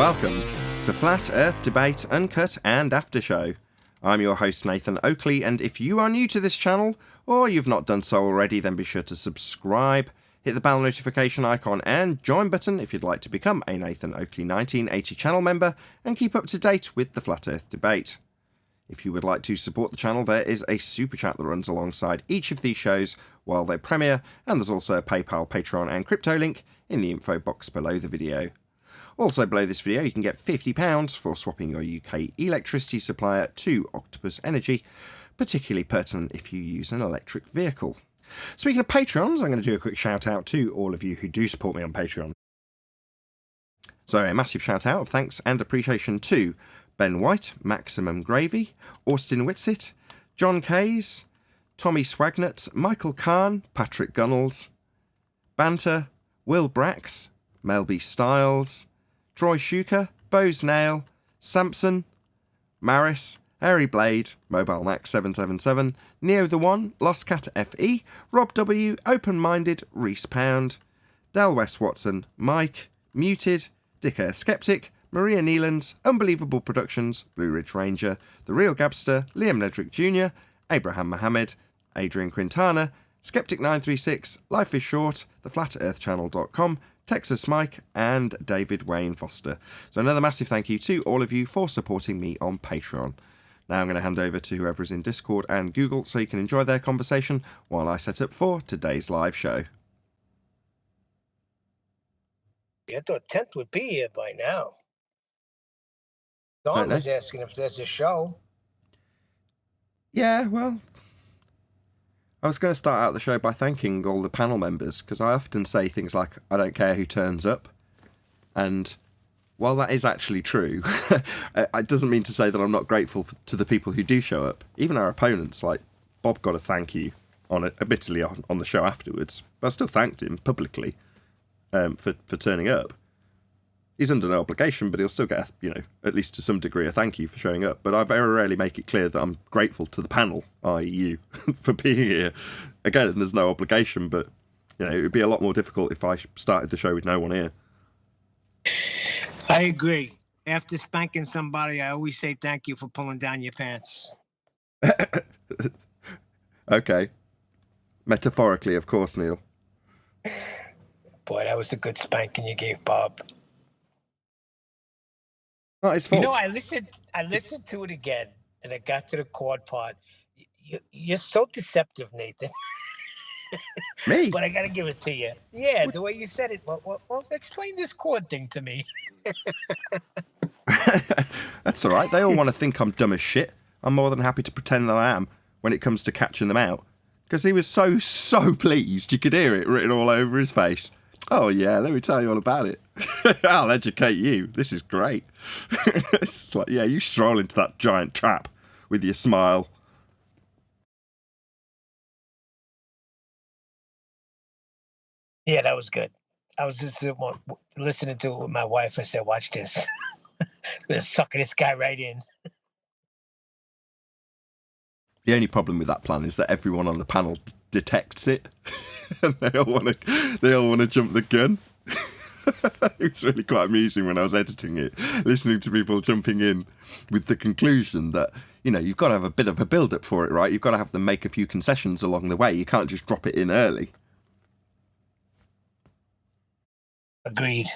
Welcome to Flat Earth Debate Uncut and After Show. I'm your host Nathan Oakley, and if you are new to this channel, or you've not done so already, then be sure to subscribe, hit the bell notification icon and join button if you'd like to become a Nathan Oakley 1980 channel member and keep up to date with the Flat Earth Debate. If you would like to support the channel, there is a super chat that runs alongside each of these shows while they premiere, and there's also a PayPal, Patreon and crypto link in the info box below the video. Also below this video you can get £50 for swapping your UK electricity supplier to Octopus Energy, particularly pertinent if you use an electric vehicle. Speaking of Patrons, I'm going to do a quick shout out to all of you who do support me on Patreon. So a massive shout out of thanks and appreciation to Ben White, Maximum Gravy, Austin Whitsitt, John Kays, Tommy Swagnut, Michael Kahn, Patrick Gunnels, Banter, Will Brax, Melby Styles, Troy Shuker, Bose Nail, Sampson, Maris, Harry Blade, Mobile Max 777, Neo the One, Lost Cat FE, Rob W, Open Minded, Reese Pound, Del West Watson, Mike, Muted, Dick Earth Skeptic, Maria Neelands, Unbelievable Productions, Blue Ridge Ranger, The Real Gabster, Liam Nedrick Jr., Abraham Mohammed, Adrian Quintana, Skeptic936, Life is Short, theflatearthchannel.com, Texas Mike, and David Wayne Foster. So another massive thank you to all of you for supporting me on Patreon. Now I'm going to hand over to whoever is in Discord and Google so you can enjoy their conversation while I set up for today's live show. I thought 10th would be here by now. Don was asking if there's a show. Yeah, well, I was going to start out the show by thanking all the panel members, because I often say things like, I don't care who turns up. And while that is actually true, it doesn't mean to say that I'm not grateful to the people who do show up. Even our opponents, like Bob got a thank you admittedly on the show afterwards, but I still thanked him publicly for turning up. He's under no obligation, but he'll still get, at least to some degree, a thank you for showing up. But I very rarely make it clear that I'm grateful to the panel, i.e. you, for being here. Again, there's no obligation, but, it would be a lot more difficult if I started the show with no one here. I agree. After spanking somebody, I always say thank you for pulling down your pants. Okay. Metaphorically, of course, Neil. Boy, that was a good spanking you gave Bob. Not his fault. I listened to it again, and I got to the chord part. You're so deceptive, Nathan. Me? But I got to give it to you. Yeah, the way you said it. Well, explain this chord thing to me. That's all right. They all want to think I'm dumb as shit. I'm more than happy to pretend that I am when it comes to catching them out. Because he was so pleased. You could hear it written all over his face. Oh, yeah, let me tell you all about it. I'll educate you. This is great. It's like, yeah, you stroll into that giant trap with your smile. Yeah, that was good. I was just listening to it with my wife. I said, watch this. I'm going to sucker this guy right in. The only problem with that plan is that everyone on the panel detects it. And they all want to jump the gun. It was really quite amusing when I was editing it, listening to people jumping in with the conclusion that, you've got to have a bit of a build-up for it, right? You've got to have them make a few concessions along the way. You can't just drop it in early. Agreed.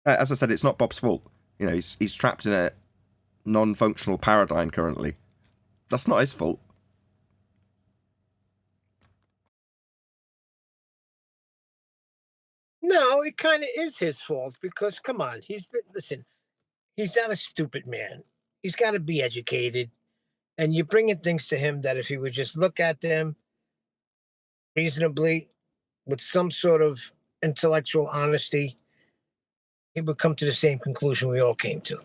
As I said, it's not Bob's fault. He's trapped in a non-functional paradigm currently. That's not his fault. No, it kind of is his fault because, come on, he's not a stupid man. He's got to be educated. And you're bringing things to him that if he would just look at them reasonably with some sort of intellectual honesty, he would come to the same conclusion we all came to.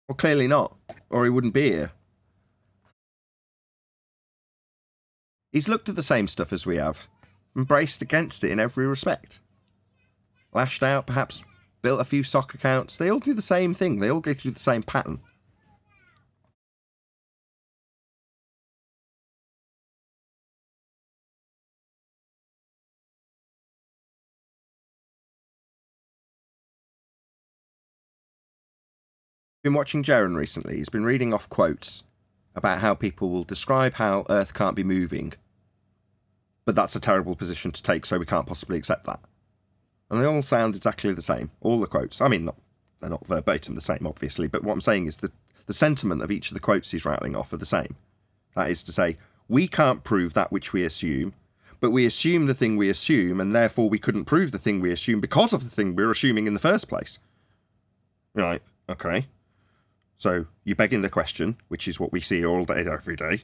Well, clearly not, or he wouldn't be here. He's looked at the same stuff as we have, embraced against it in every respect. Lashed out, perhaps built a few sock accounts. They all do the same thing. They all go through the same pattern. Been watching Jaron recently. He's been reading off quotes about how people will describe how Earth can't be moving, but that's a terrible position to take, so we can't possibly accept that. And they all sound exactly the same, all the quotes. I mean, they're not verbatim the same, obviously, but what I'm saying is that the sentiment of each of the quotes he's rattling off are the same. That is to say, we can't prove that which we assume, but we assume the thing we assume, and therefore we couldn't prove the thing we assume because of the thing we're assuming in the first place. You're like, okay. So you're begging the question, which is what we see all day, every day,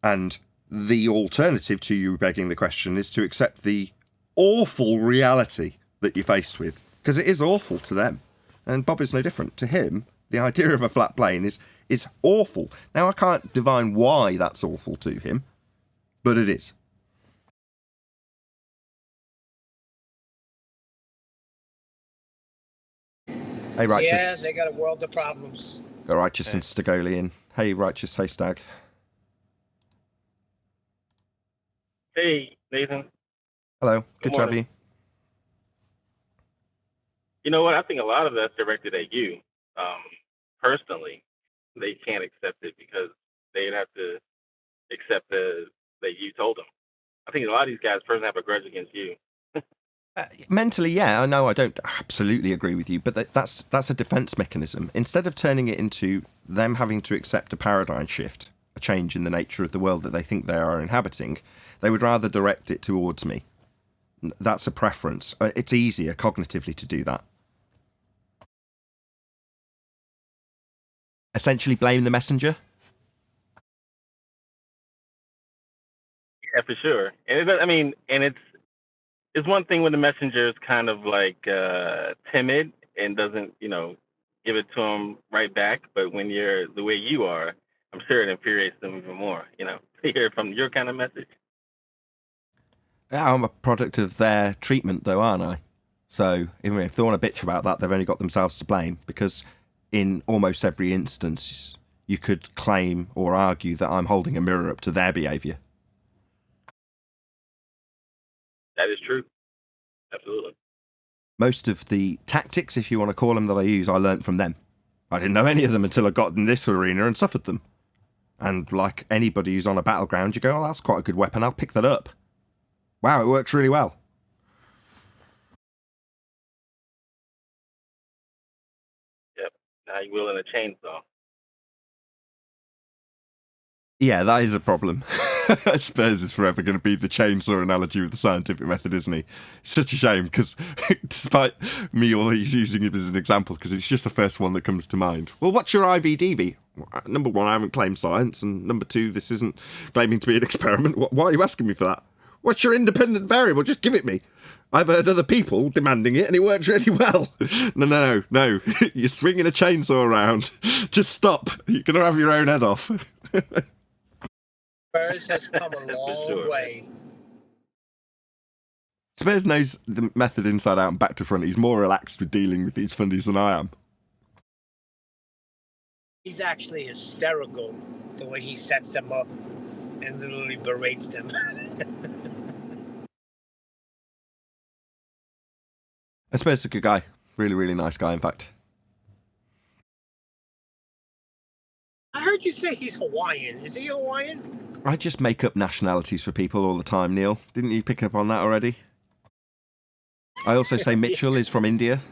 and the alternative to you begging the question is to accept the awful reality that you're faced with, because it is awful to them. And Bob is no different. To him, the idea of a flat plane is awful. Now, I can't divine why that's awful to him, but it is. Hey, Righteous. Yeah, they got a world of problems. Got Righteous and Stagolian. Hey, Righteous. Hey, Stag. Hey, Nathan. Hello. Good to have you. You know what? I think a lot of that's directed at you. Personally, they can't accept it because they'd have to accept that you told them. I think a lot of these guys personally have a grudge against you. Mentally, yeah, I know I don't absolutely agree with you, but that's a defense mechanism. Instead of turning it into them having to accept a paradigm shift, a change in the nature of the world that they think they are inhabiting, they would rather direct it towards me. That's a preference. It's easier cognitively to do that. Essentially blame the messenger? Yeah, for sure. And it's one thing when the messenger is kind of like timid and doesn't, give it to them right back. But when you're the way you are, I'm sure it infuriates them even more, to hear from your kind of message. Yeah, I'm a product of their treatment, though, aren't I? So even if they want to bitch about that, they've only got themselves to blame, because in almost every instance, you could claim or argue that I'm holding a mirror up to their behaviour. That is true. Absolutely. Most of the tactics, if you want to call them, that I use, I learnt from them. I didn't know any of them until I got in this arena and suffered them. And like anybody who's on a battleground, you go, oh, that's quite a good weapon, I'll pick that up. Wow, it works really well. Yep. Now you're wielding a chainsaw. Yeah, that is a problem. Spurs is forever going to be the chainsaw analogy with the scientific method, isn't he? It's such a shame, because despite me always using him as an example, because it's just the first one that comes to mind. Well, what's your IVDV? Number one, I haven't claimed science, and number two, this isn't claiming to be an experiment. Why are you asking me for that? What's your independent variable? Just give it me. I've heard other people demanding it, and it works really well. No. You're swinging a chainsaw around. Just stop. You're going to have your own head off. Spurs has come a long way. Spurs knows the method inside out and back to front. He's more relaxed with dealing with these fundies than I am. He's actually hysterical the way he sets them up and literally berates them. Spurs is a good guy. Really, really nice guy, in fact. I heard you say he's Hawaiian. Is he Hawaiian? I just make up nationalities for people all the time, Neil. Didn't you pick up on that already? I also say Mitchell is from India.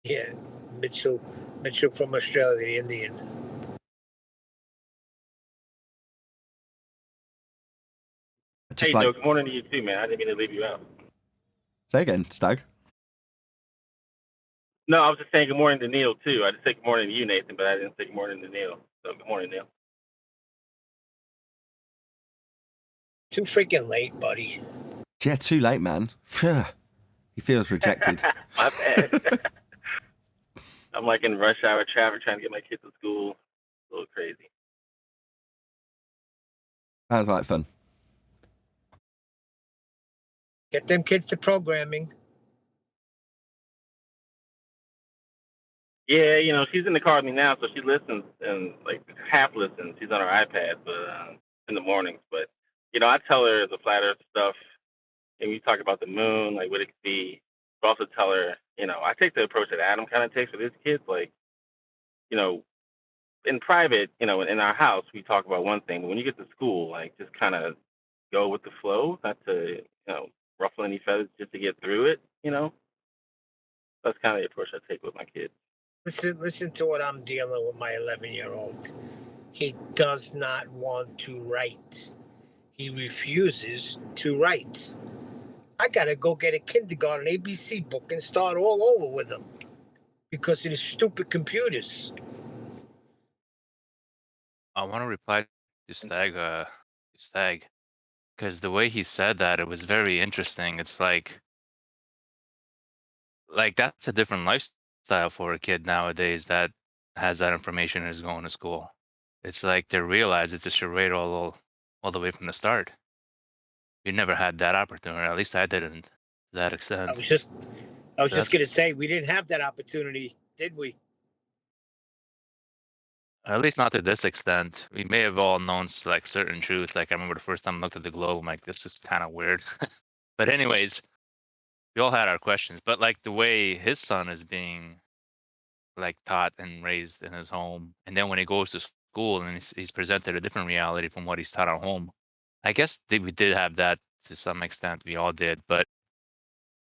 Yeah, Mitchell from Australia, the Indian. Hey, Joe, good morning to you too, man. I didn't mean to leave you out. Say again, Stag. No, I was just saying good morning to Neil too. I just said good morning to you, Nathan, but I didn't say good morning to Neil. So good morning, Neil. Too freaking late, buddy. Yeah, too late, man. He feels rejected. My bad. I'm like in rush hour traffic trying to get my kids to school. A little crazy. Sounds like fun. Get them kids to programming. Yeah, she's in the car with me now, so she listens and like half listens. She's on her iPad, but in the mornings. But I tell her the flat Earth stuff, and we talk about the moon, like what it could be. But also tell her, I take the approach that Adam kind of takes with his kids. Like, you know, in private, you know, in our house, we talk about one thing. But when you get to school, like, just kind of go with the flow, not to, ruffle any feathers, just to get through it. That's kind of the approach I take with my kids. Listen to what I'm dealing with my 11-year-old. He does not want to write. He refuses to write. I gotta go get a kindergarten ABC book and start all over with him because of his stupid computers. I want to reply to Stag, because the way he said that, it was very interesting. It's like that's a different lifestyle for a kid nowadays that has that information and is going to school. It's like they realize it's a charade all the way from the start. We never had that opportunity. At least I didn't to that I extent. was just I was So just that's gonna say we didn't have that opportunity, did we? at least not to this extent. We may have all known like certain truths. Like I remember the first time I looked at the globe, I'm like, this is kind of weird. But anyways, we all had our questions. But like the way his son is being like taught and raised in his home, and then when he goes to school and he's presented a different reality from what he's taught at home. I guess we did have that to some extent. We all did, but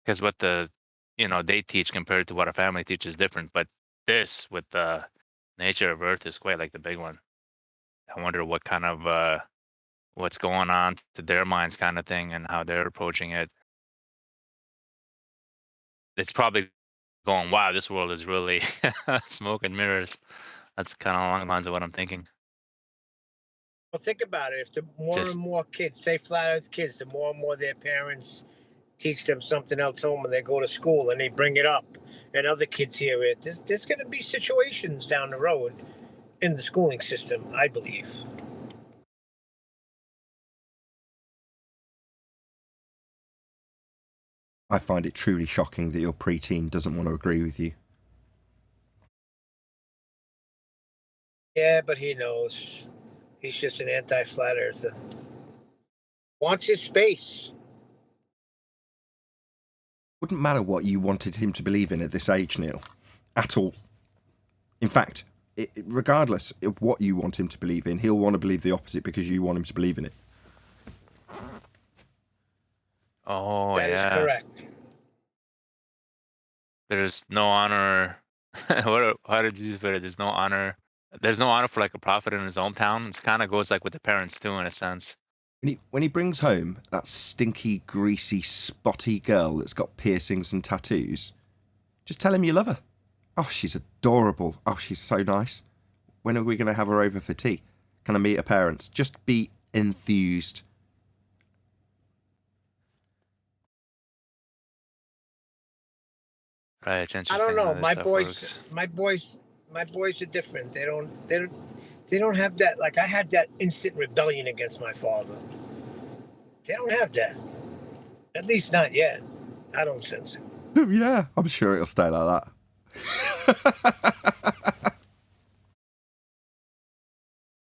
because what they teach compared to what a family teaches is different. But this with the nature of Earth is quite like the big one. I wonder what kind of what's going on to their minds, kind of thing, and how they're approaching it. It's probably going, wow, this world is really smoke and mirrors. That's kind of along the lines of what I'm thinking. Well, think about it. If the more and Just more kids, say flat out kids, the more and more their parents teach them something else home and they go to school and they bring it up and other kids hear it, there's going to be situations down the road in the schooling system, I believe. I find it truly shocking that your preteen doesn't want to agree with you. Yeah, but he knows. He's just an anti-flat earther. Wants his space. Wouldn't matter what you wanted him to believe in at this age, Neil. At all. In fact, regardless of what you want him to believe in, he'll want to believe the opposite because you want him to believe in it. oh That is yeah, correct. there's no honor. How did you put it? There's no honor. There's no honor for like a prophet in his hometown. It kind of goes like with the parents too, in a sense. When he brings home that stinky, greasy, spotty girl that's got piercings and tattoos, just tell him you love her. Oh, she's adorable. Oh, she's so nice. When are we going to have her over for tea? Can I meet her parents? Just be enthused. Right, it's I don't interesting know. how this My stuff boys, works. my boys, my boys are different. They don't have that. Like I had that instant rebellion against my father. They don't have that. At least not yet. I don't sense it. Yeah, I'm sure it'll stay like that.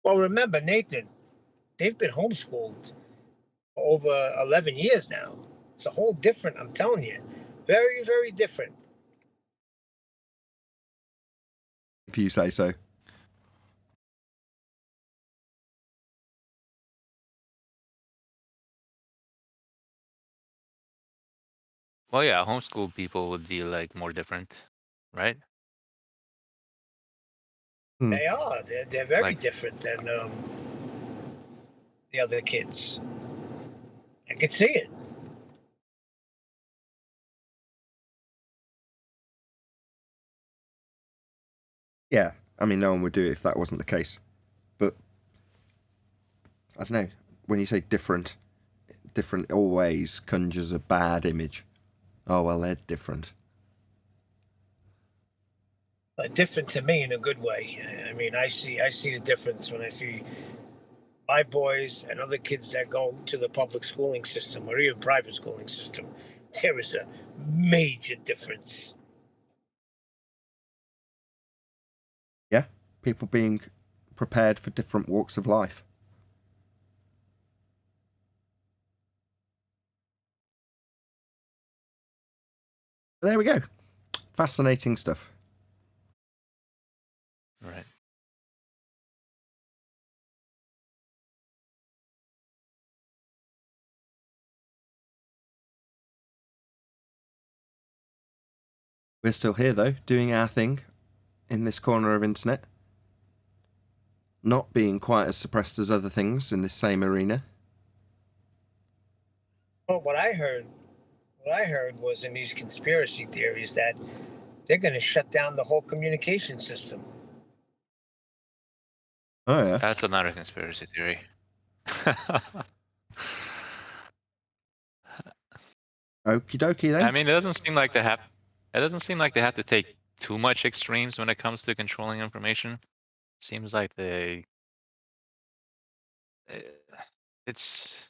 Well, remember, Nathan, they've been homeschooled for over 11 years now. It's a whole different, I'm telling you. Very, very different. If you say so. Well, yeah, homeschool people would be like more different, right? They are. They're very Like, different than the other kids. I can see it. Yeah, I mean, no one would do it if that wasn't the case. But, I don't know, when you say different always conjures a bad image. Oh, well, they're different. Different to me in a good way. I mean, I see the difference when I see my boys and other kids that go to the public schooling system or even private schooling system. There is a major difference. Yeah, people being prepared for different walks of life. There we go. Fascinating stuff. We're still here, though, doing our thing in this corner of internet. Not being quite as suppressed as other things in this same arena. Well, what I heard was in these conspiracy theories that they're going to shut down the whole communication system. Oh, yeah. That's another conspiracy theory. Okie dokie, then. I mean, it doesn't seem like they have. It doesn't seem like they have to take too much extremes when it comes to controlling information. Seems like it's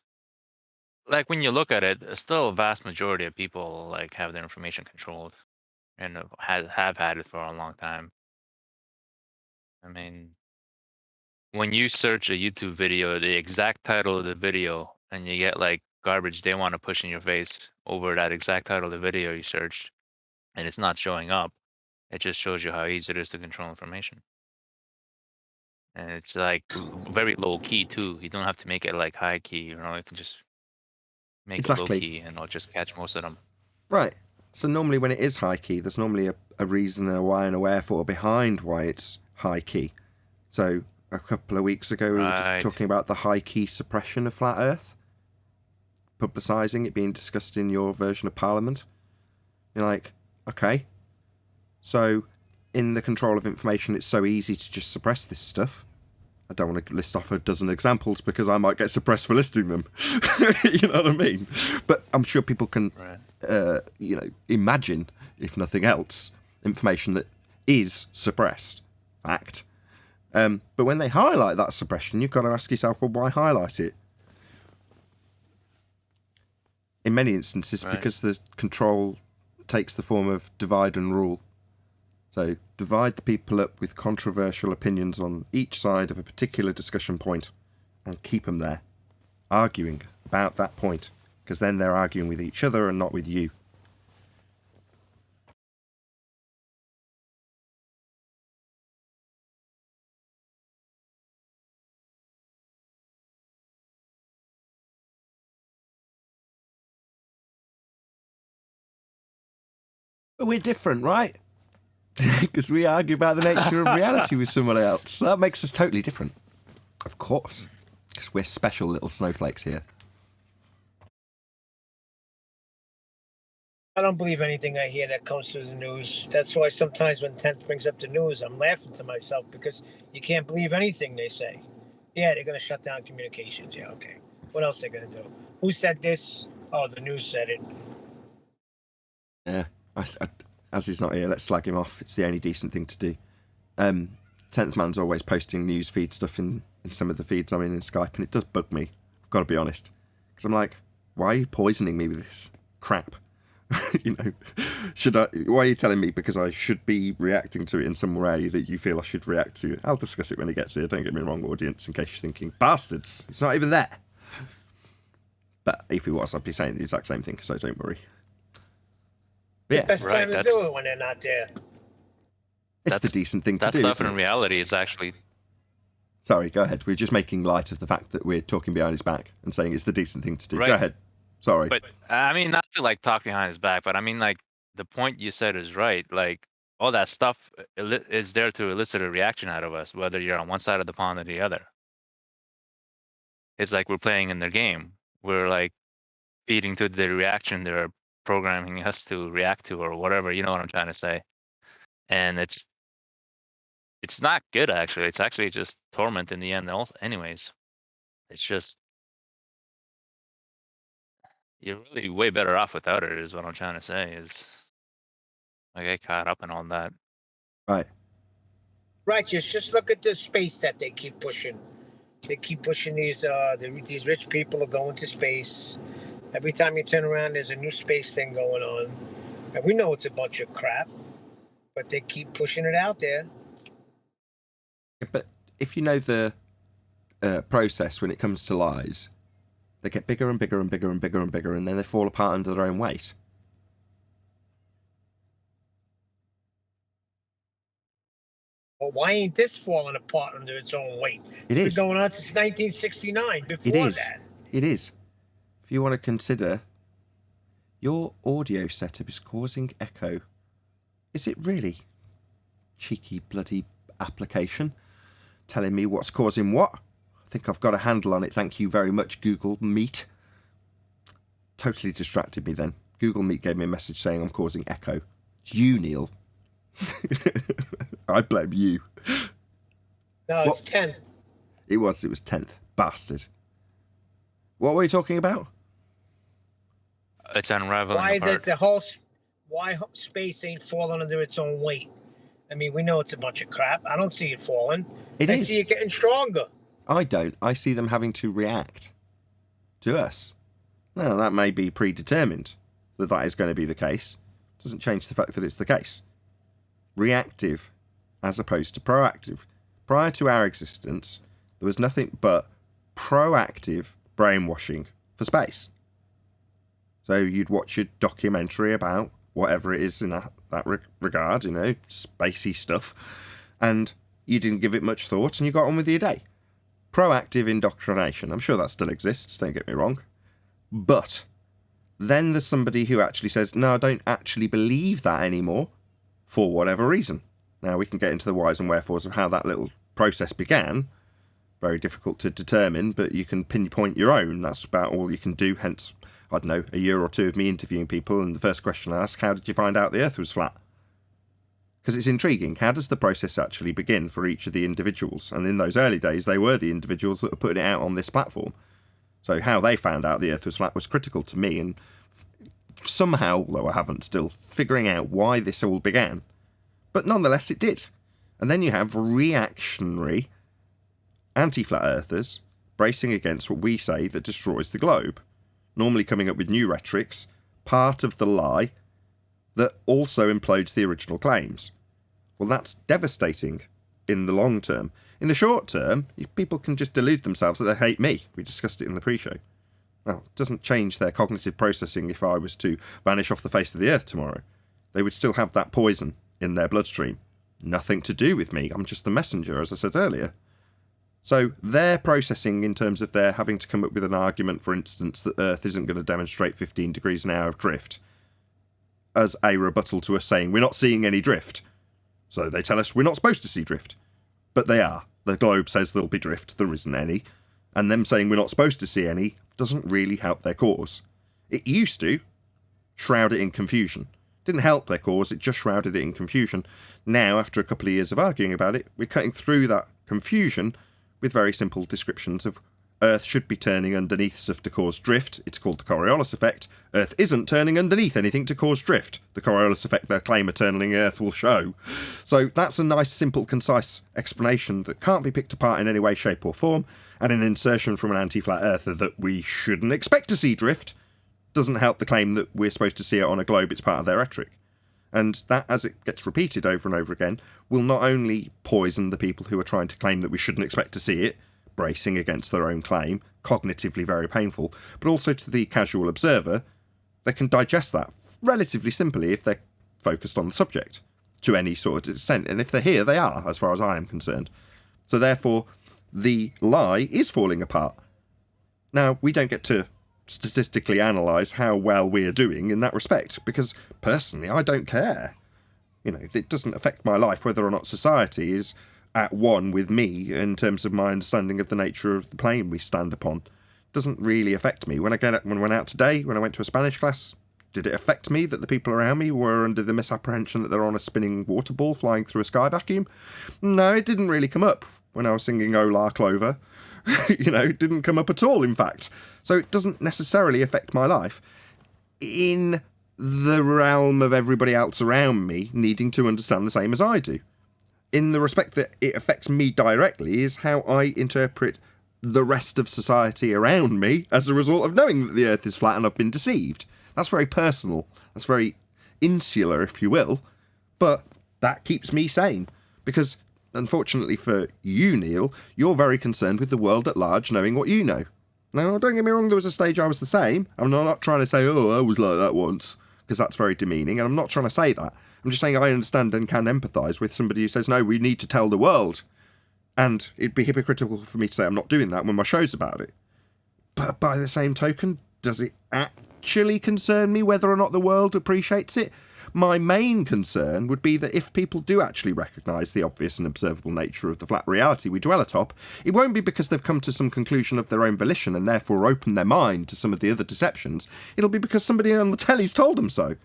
like when you look at it, still a vast majority of people like have their information controlled, and have had it for a long time. I mean, when you search a YouTube video, the exact title of the video, and you get like garbage they want to push in your face over that exact title of the video you searched, and it's not showing up, it just shows you how easy it is to control information. And it's like very low key too. You don't have to make it like high key, you know, you can just make it low key and it'll just catch most of them. Right. So normally when it is high key, there's normally a reason and a why and a wherefore behind why it's high key. So a couple of weeks ago, we were just talking about the high key suppression of Flat Earth. Publicising it being discussed in your version of Parliament. You're like, okay. So in the control of information, it's so easy to just suppress this stuff. I don't want to list off a dozen examples because I might get suppressed for listing them. You know what I mean? But I'm sure people can, imagine, if nothing else, information that is suppressed. Fact. But when they highlight that suppression, you've got to ask yourself, well, why highlight it? In many instances, because the control takes the form of divide and rule. So divide the people up with controversial opinions on each side of a particular discussion point and keep them there, arguing about that point, because then they're arguing with each other and not with you. But we're different, right? Because we argue about the nature of reality with someone else. That makes us totally different. Of course. Because we're special little snowflakes here. I don't believe anything I hear that comes through the news. That's why sometimes when Tenth brings up the news, I'm laughing to myself because you can't believe anything they say. Yeah, they're going to shut down communications. Yeah, okay. What else are they going to do? Who said this? Oh, the news said it. Yeah. As he's not here, let's slag him off. It's the only decent thing to do. 10th Man's always posting news feed stuff in some of the feeds I'm in Skype, and it does bug me. I've got to be honest. Because I'm like, why are you poisoning me with this crap? You know, why are you telling me because I should be reacting to it in some way that you feel I should react to? I'll discuss it when it gets here. Don't get me wrong, audience, in case you're thinking, bastards, it's not even there. But if it was, I'd be saying the exact same thing, so don't worry. Yeah, best time to do it when they're not there. It's the decent thing to do. That stuff in reality is actually. Sorry, go ahead. We're just making light of the fact that we're talking behind his back and saying it's the decent thing to do. Right. Go ahead. Sorry. But I mean, not to like talk behind his back, but I mean, like the point you said is right. Like all that stuff is there to elicit a reaction out of us, whether you're on one side of the pond or the other. It's like we're playing in their game. We're like feeding to the reaction they're programming us to react to or whatever, you know what I'm trying to say. And it's not good actually. It's actually just torment in the end anyways. It's just you're really way better off without it is what I'm trying to say. Is I get caught up in all that. Right. Righteous, just look at the space that they keep pushing. They keep pushing these rich people are going to space. Every time you turn around, there's a new space thing going on. And we know it's a bunch of crap, but they keep pushing it out there. Yeah, but if you know the process when it comes to lies, they get bigger and bigger and bigger and bigger and bigger, and then they fall apart under their own weight. Well, why ain't this falling apart under its own weight? It's been going on since 1969. Before that. It is. If you want to consider, your audio setup is causing echo Is it really? Cheeky bloody application. Telling me what's causing what. I think I've got a handle on it, thank you very much, Google Meet. Totally distracted me then. Google Meet gave me a message saying I'm causing echo. It's you, Neil. I blame you. No, it's 10th. It was 10th. Bastard. What were we talking about? It's unraveling Why is apart. it why space ain't falling under its own weight? I mean, we know it's a bunch of crap. I don't see it falling. I see it getting stronger. I don't. I see them having to react to us. Now, that may be predetermined that is going to be the case. Doesn't change the fact that it's the case. Reactive as opposed to proactive. Prior to our existence, there was nothing but proactive brainwashing for space. So you'd watch a documentary about whatever it is in that regard, spacey stuff, and you didn't give it much thought and you got on with your day. Proactive indoctrination. I'm sure that still exists, don't get me wrong. But then there's somebody who actually says, no, I don't actually believe that anymore, for whatever reason. Now, we can get into the whys and wherefores of how that little process began. Very difficult to determine, but you can pinpoint your own. That's about all you can do, hence, I don't know, a year or two of me interviewing people, and the first question I ask, how did you find out the Earth was flat? Because it's intriguing. How does the process actually begin for each of the individuals? And in those early days, they were the individuals that were putting it out on this platform. So how they found out the Earth was flat was critical to me, and somehow, though I haven't, still figuring out why this all began. But nonetheless, it did. And then you have reactionary anti-flat earthers bracing against what we say that destroys the globe, normally coming up with new rhetorics, part of the lie that also implodes the original claims. Well, that's devastating in the long term. In the short term, people can just delude themselves that they hate me. We discussed it in the pre-show. Well, it doesn't change their cognitive processing if I was to vanish off the face of the earth tomorrow. They would still have that poison in their bloodstream. Nothing to do with me. I'm just the messenger, as I said earlier. So their processing in terms of their having to come up with an argument, for instance, that Earth isn't going to demonstrate 15 degrees an hour of drift, as a rebuttal to us saying we're not seeing any drift. So they tell us we're not supposed to see drift. But they are. The globe says there'll be drift, there isn't any. And them saying we're not supposed to see any doesn't really help their cause. It used to shroud it in confusion. Didn't help their cause, it just shrouded it in confusion. Now, after a couple of years of arguing about it, we're cutting through that confusion with very simple descriptions of Earth should be turning underneath stuff to cause drift. It's called the Coriolis effect. Earth isn't turning underneath anything to cause drift. The Coriolis effect they claim are turning Earth will show. So that's a nice, simple, concise explanation that can't be picked apart in any way, shape or form, and an insertion from an anti-flat earther that we shouldn't expect to see drift doesn't help the claim that we're supposed to see it on a globe. It's part of their rhetoric. And that, as it gets repeated over and over again, will not only poison the people who are trying to claim that we shouldn't expect to see it, bracing against their own claim, cognitively very painful, but also to the casual observer, they can digest that relatively simply if they're focused on the subject, to any sort of extent. And if they're here, they are, as far as I am concerned. So therefore, the lie is falling apart. Now, we don't get to statistically analyse how well we're doing in that respect, because personally I don't care. It doesn't affect my life whether or not society is at one with me in terms of my understanding of the nature of the plane we stand upon. It doesn't really affect me. When I went out today, when I went to a Spanish class, did it affect me that the people around me were under the misapprehension that they're on a spinning water ball flying through a sky vacuum? No, it didn't really come up when I was singing Ola Clover. It didn't come up at all, in fact. So it doesn't necessarily affect my life in the realm of everybody else around me needing to understand the same as I do. In the respect that it affects me directly is how I interpret the rest of society around me as a result of knowing that the Earth is flat and I've been deceived. That's very personal. That's very insular, if you will. But that keeps me sane. Because, unfortunately for you, Neil, you're very concerned with the world at large knowing what you know. Now, don't get me wrong, there was a stage I was the same. I'm not trying to say, oh, I was like that once, because that's very demeaning, and I'm not trying to say that. I'm just saying I understand and can empathise with somebody who says, no, we need to tell the world. And it'd be hypocritical for me to say I'm not doing that when my show's about it. But by the same token, does it actually concern me whether or not the world appreciates it? My main concern would be that if people do actually recognise the obvious and observable nature of the flat reality we dwell atop, it won't be because they've come to some conclusion of their own volition and therefore opened their mind to some of the other deceptions. It'll be because somebody on the telly's told them so.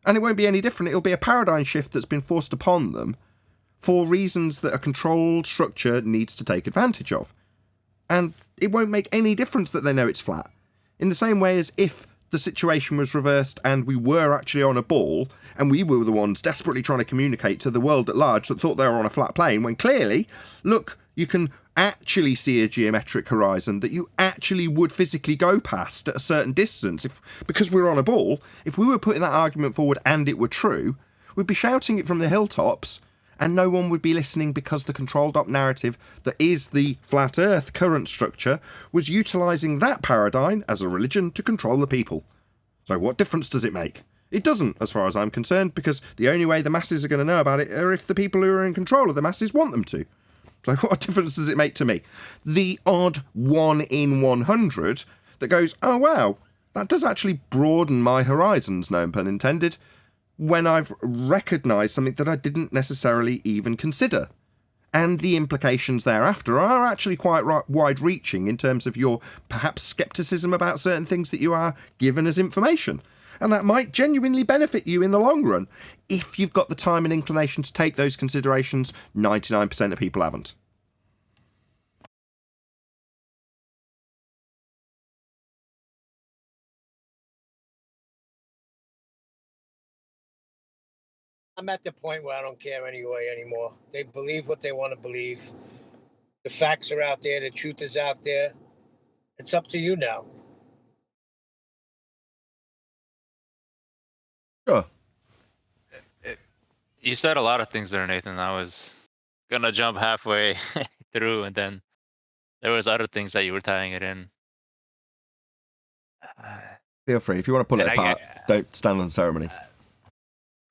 And it won't be any different. It'll be a paradigm shift that's been forced upon them for reasons that a controlled structure needs to take advantage of. And it won't make any difference that they know it's flat. In the same way as if the situation was reversed and we were actually on a ball and we were the ones desperately trying to communicate to the world at large that thought they were on a flat plane, when clearly, look, you can actually see a geometric horizon that you actually would physically go past at a certain distance. Because we're on a ball, if we were putting that argument forward and it were true, we'd be shouting it from the hilltops and no one would be listening because the controlled up narrative that is the flat earth current structure was utilising that paradigm as a religion to control the people. So what difference does it make? It doesn't, as far as I'm concerned, because the only way the masses are going to know about it are if the people who are in control of the masses want them to. So what difference does it make to me? The odd 1 in 100 that goes, oh wow, that does actually broaden my horizons, no pun intended, when I've recognised something that I didn't necessarily even consider. And the implications thereafter are actually quite wide-reaching in terms of your perhaps scepticism about certain things that you are given as information. And that might genuinely benefit you in the long run. If you've got the time and inclination to take those considerations, 99% of people haven't. I'm at the point where I don't care anymore. They believe what they want to believe. The facts are out there. The truth is out there. It's up to you now. Sure. You said a lot of things there, Nathan. I was gonna jump halfway through, and then there was other things that you were tying it in. Feel free. If you want to pull it apart, don't stand on ceremony.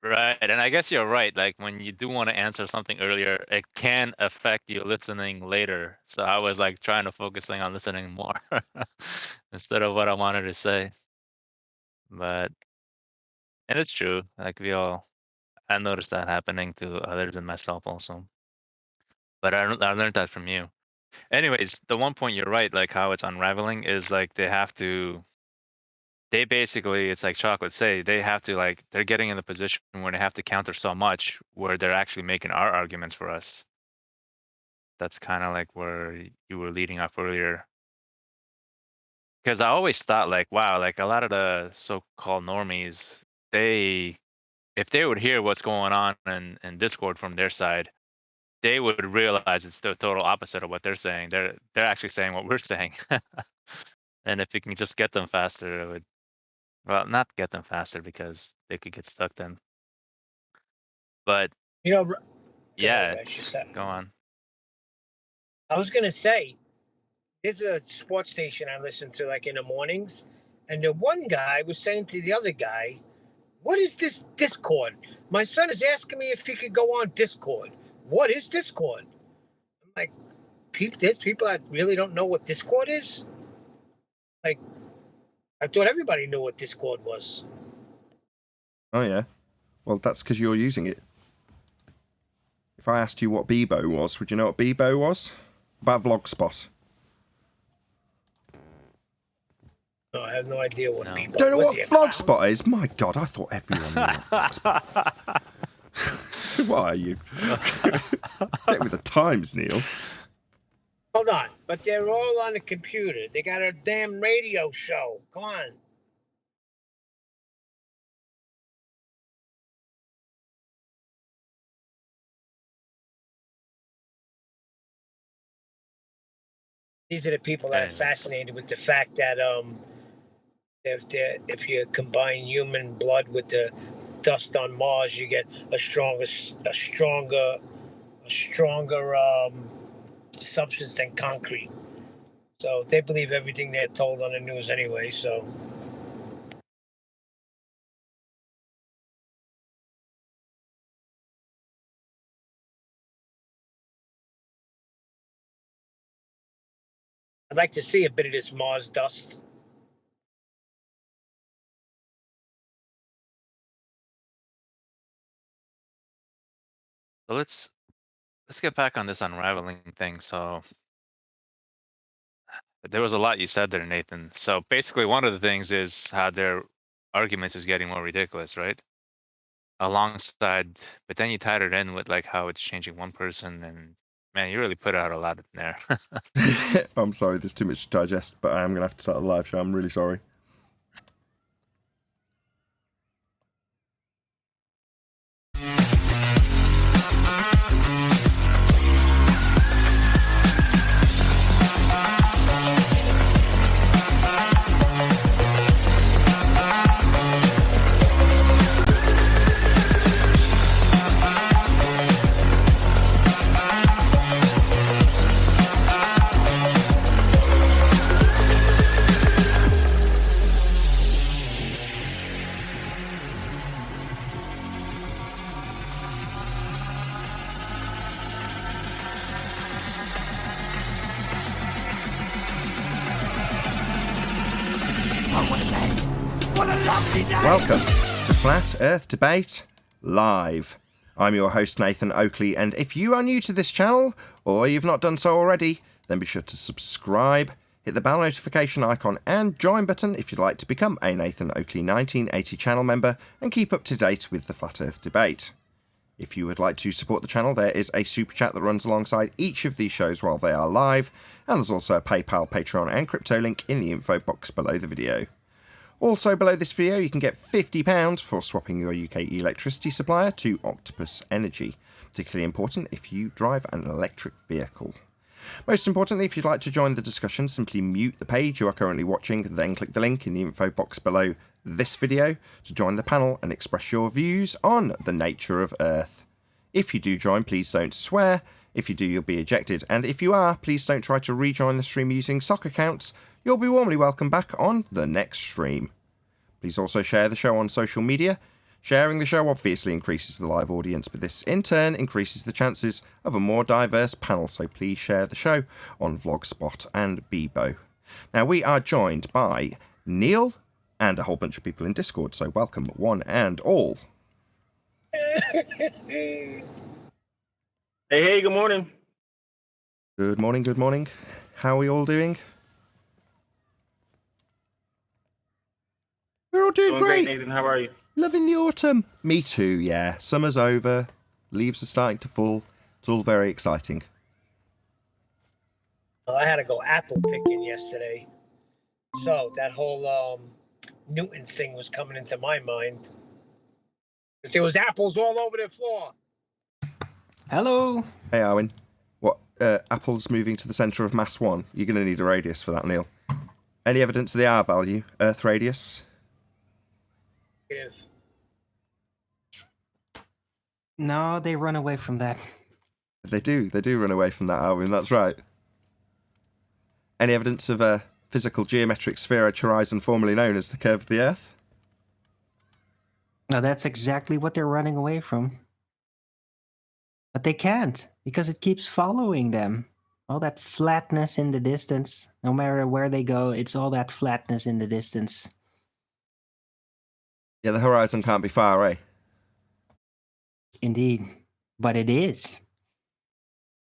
Right, and I guess you're right. Like when you do want to answer something earlier, it can affect you listening later. So I was like trying to focusing on listening more instead of what I wanted to say. But and it's true. Like I noticed that happening to others and myself also. But I learned that from you. Anyways, the one point you're right, like how it's unraveling is like they basically, it's like Chocolate say, they have to like, they're getting in the position where they have to counter so much where they're actually making our arguments for us. That's kind of like where you were leading off earlier. Because I always thought like, wow, like a lot of the so-called normies, if they would hear what's going on in Discord from their side, they would realize it's the total opposite of what they're saying. They're actually saying what we're saying. And if we can just get them faster, it would, well, not get them faster because they could get stuck then. But yeah, go on. I was gonna say, there's a sports station I listen to like in the mornings, and the one guy was saying to the other guy, "What is this Discord? My son is asking me if he could go on Discord. What is Discord?" I'm like, there's people that really don't know what Discord is. Like, I thought everybody knew what Discord was. Oh yeah. Well, that's because you're using it. If I asked you what Bebo was, would you know what Bebo was? About Vlogspot. No, I have no idea what Bebo. Don't know what Vlogspot is? My God, I thought everyone knew what Vlogspot was. Why are you? Get with the times, Neil. Hold on, but they're all on the computer. They got a damn radio show. Come on. These are the people that are fascinated with the fact that if you combine human blood with the dust on Mars, you get a stronger substance than concrete. So they believe everything they're told on the news anyway. So I'd like to see a bit of this Mars dust. So let's get back on this unraveling thing. So there was a lot you said there, Nathan. So basically, one of the things is how their arguments is getting more ridiculous, right? Alongside, but then you tied it in with like how it's changing one person, and man, you really put out a lot in there. I'm sorry, there's too much to digest, but I am going to have to start the live show. I'm really sorry. Welcome to Flat Earth Debate Live. I'm your host, Nathan Oakley, and if you are new to this channel, or you've not done so already, then be sure to subscribe, hit the bell notification icon and join button if you'd like to become a Nathan Oakley 1980 channel member and keep up to date with the Flat Earth Debate. If you would like to support the channel, there is a super chat that runs alongside each of these shows while they are live, and there's also a PayPal, Patreon and crypto link in the info box below the video. Also below this video you can get £50 for swapping your UK electricity supplier to Octopus Energy, particularly important if you drive an electric vehicle. Most importantly, if you'd like to join the discussion, simply mute the page you are currently watching, then click the link in the info box below this video to join the panel and express your views on the nature of Earth. If you do join, please don't swear. If you do, you'll be ejected, and if you are, please don't try to rejoin the stream using sock accounts. You'll be warmly welcome back on the next stream. Please also share the show on social media. Sharing the show obviously increases the live audience, but this in turn increases the chances of a more diverse panel, so please share the show on Vlogspot and Bebo. Now, we are joined by Neil and a whole bunch of people in Discord, so welcome one and all. Hey, good morning. Good morning, good morning. How are we all doing? We're all doing great. Nathan. How are you? Loving the autumn. Me too, yeah. Summer's over. Leaves are starting to fall. It's all very exciting. Well, I had to go apple picking yesterday. So that whole Newton thing was coming into my mind. Because there was apples all over the floor. Hello. Hey, Arwen. What, Apple's moving to the centre of mass 1? You're going to need a radius for that, Neil. Any evidence of the R value? Earth radius? No, they run away from that. They do run away from that, Arwen, that's right. Any evidence of a physical geometric sphere edge horizon formerly known as the curve of the Earth? No, that's exactly what they're running away from. But they can't, because it keeps following them. All that flatness in the distance. No matter where they go, it's all that flatness in the distance. Yeah, the horizon can't be far, eh? Indeed. But it is.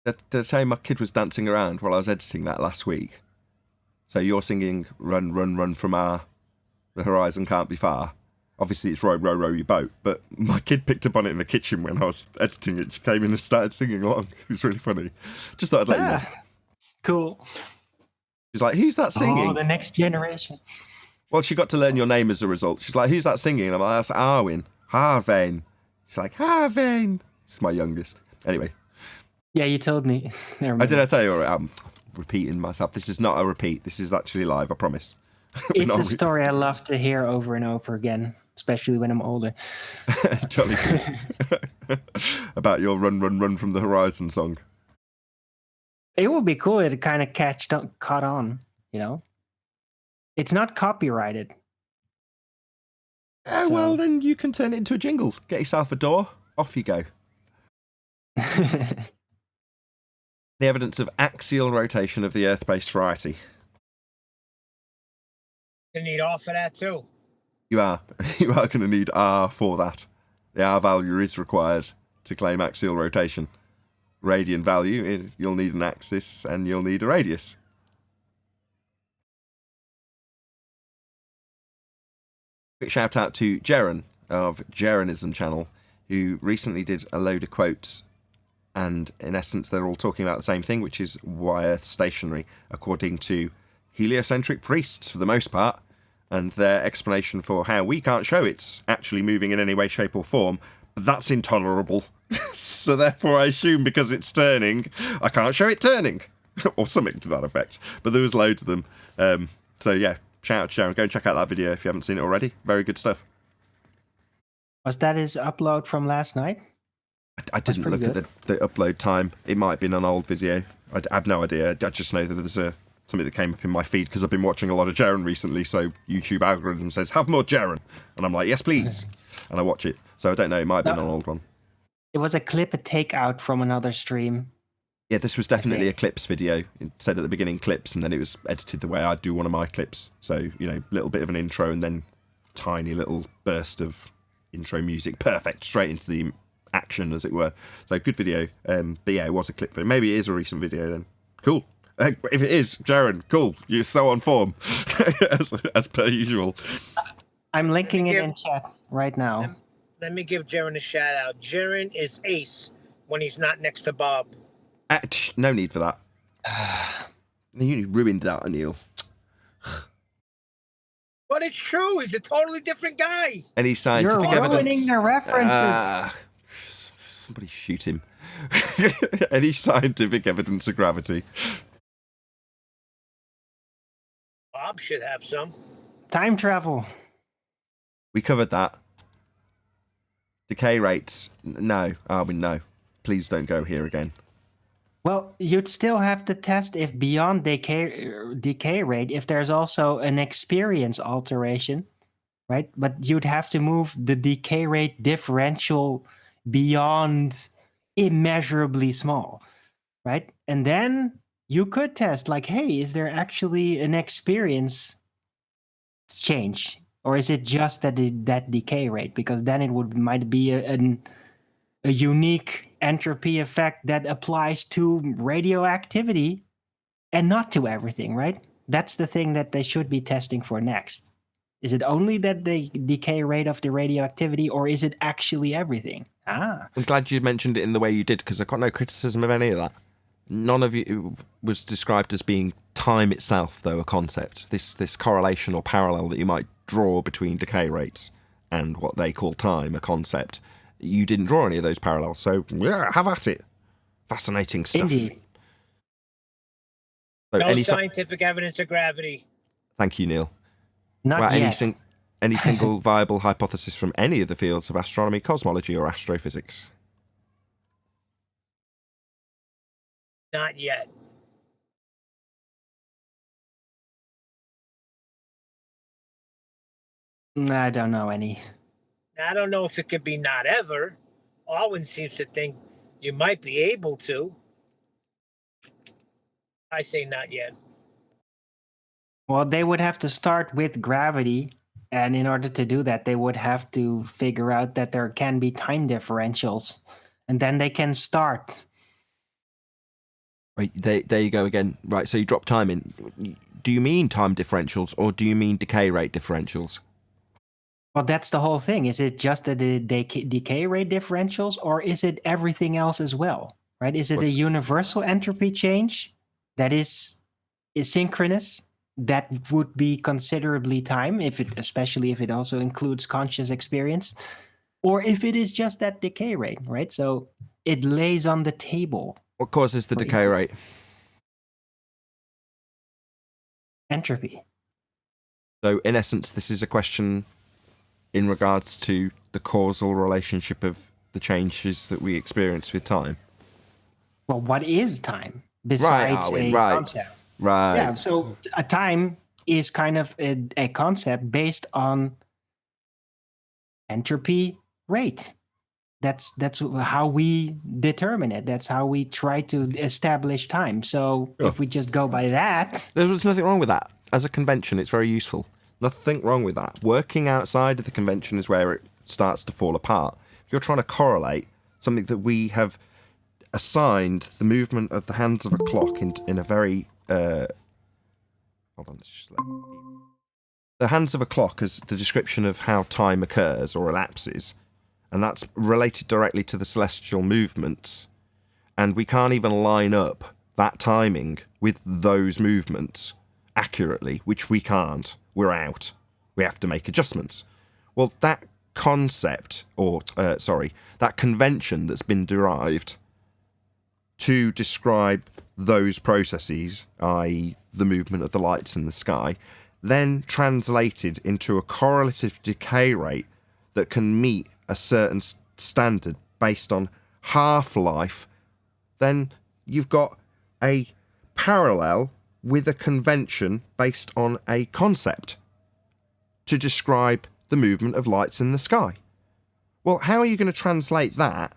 Did I tell you my kid was dancing around while I was editing that last week? So you're singing Run, Run, Run from R, the horizon can't be far. Obviously it's Row, Row, Row your boat, but my kid picked up on it in the kitchen when I was editing it. She came in and started singing along. It was really funny. Just thought I'd let you know. Cool. She's like, who's that singing? Oh, the next generation. Well, she got to learn your name as a result. She's like, who's that singing? And I'm like, that's Arwen. Harvain. She's like, Harvain. It's my youngest. Anyway. Yeah, you told me. I tell you, I'm repeating myself. This is not a repeat. This is actually live, I promise. It's a story I love to hear over and over again, especially when I'm older. Jolly good. About your Run, Run, Run from the Horizon song. It would be cool if it kind of caught on, you know? It's not copyrighted. Well, then you can turn it into a jingle. Get yourself a door. Off you go. The evidence of axial rotation of the Earth-based variety. You need R for that too. You are going to need R for that. The R value is required to claim axial rotation. Radian value, you'll need an axis and you'll need a radius. Quick shout out to Jeren of Jerenism channel, who recently did a load of quotes, and in essence they're all talking about the same thing, which is why Earth's stationary, according to heliocentric priests for the most part, and their explanation for how we can't show it's actually moving in any way, shape or form. But that's intolerable. So therefore I assume because it's turning, I can't show it turning. Or something to that effect. But there was loads of them. So yeah, shout out to Sharon. Go and check out that video if you haven't seen it already. Very good stuff. Was that his upload from last night? I didn't look at the upload time. It might have been an old video. I have no idea. I just know that there's something that came up in my feed because I've been watching a lot of Jaren recently, so YouTube algorithm says, have more Jaren. And I'm like, yes, please. And I watch it. So I don't know, it might have been an old one. It was a takeout from another stream. Yeah, this was definitely a clips video. It said at the beginning clips, and then it was edited the way I do one of my clips. So, you know, little bit of an intro and then tiny little burst of intro music. Perfect, straight into the action, as it were. So, good video. But yeah, it was a clip video. Maybe it is a recent video then. Cool. If it is, Jaren, cool. You're so on form, as per usual. I'm linking it in chat right now. Let me give Jaren a shout out. Jaren is ace when he's not next to Bob. No need for that. You ruined that, Anil. But it's true. He's a totally different guy. Any scientific You're evidence? ruining the references. Somebody shoot him. Any scientific evidence of gravity? Bob should have some. Time travel. We covered that. Decay rates. No. Arwin, no. Please don't go here again. Well, you'd still have to test if beyond decay rate, if there's also an experience alteration, right? But you'd have to move the decay rate differential beyond immeasurably small, right? And then you could test like, hey, is there actually an experience change? Or is it just that decay rate? Because then it might be a unique entropy effect that applies to radioactivity and not to everything, right? That's the thing that they should be testing for next. Is it only that the decay rate of the radioactivity, or is it actually everything? I'm glad you mentioned it in the way you did, because I've got no criticism of any of that. None of it was described as being time itself, though, a concept. This correlation or parallel that you might draw between decay rates and what they call time, a concept. You didn't draw any of those parallels, so yeah, have at it. Fascinating stuff. Indeed. So No scientific evidence of gravity. Thank you, Neil. Not yet. Any single viable hypothesis from any of the fields of astronomy, cosmology, or astrophysics? Not yet. I don't know any. I don't know if it could be not ever. Alwyn seems to think you might be able to. I say not yet. Well, they would have to start with gravity, and in order to do that, they would have to figure out that there can be time differentials, and then they can start. Right, there you go again. Right, so you drop time in. Do you mean time differentials, or do you mean decay rate differentials? Well, that's the whole thing. Is it just the decay rate differentials, or is it everything else as well? Right? Is it a universal entropy change that is asynchronous? That would be considerably time, especially if it also includes conscious experience, or if it is just that decay rate, right? So it lays on the table. What causes the decay rate? Entropy. So in essence, this is a question in regards to the causal relationship of the changes that we experience with time. Well, what is time besides a concept? Right. Yeah, so a time is kind of a concept based on entropy rate. That's how we determine it. That's how we try to establish time. So if we just go by that... There's nothing wrong with that. As a convention, it's very useful. Nothing wrong with that. Working outside of the convention is where it starts to fall apart. If you're trying to correlate something that we have assigned the movement of the hands of a clock in a very hold on, let's just the hands of a clock as the description of how time occurs or elapses, and that's related directly to the celestial movements, and we can't even line up that timing with those movements accurately, which we can't. We're out. We have to make adjustments. Well, that concept, or that convention that's been derived to describe those processes, i.e. the movement of the lights in the sky, then translated into a correlative decay rate that can meet a certain standard based on half-life, then you've got a parallel with a convention based on a concept to describe the movement of lights in the sky. Well, how are you going to translate that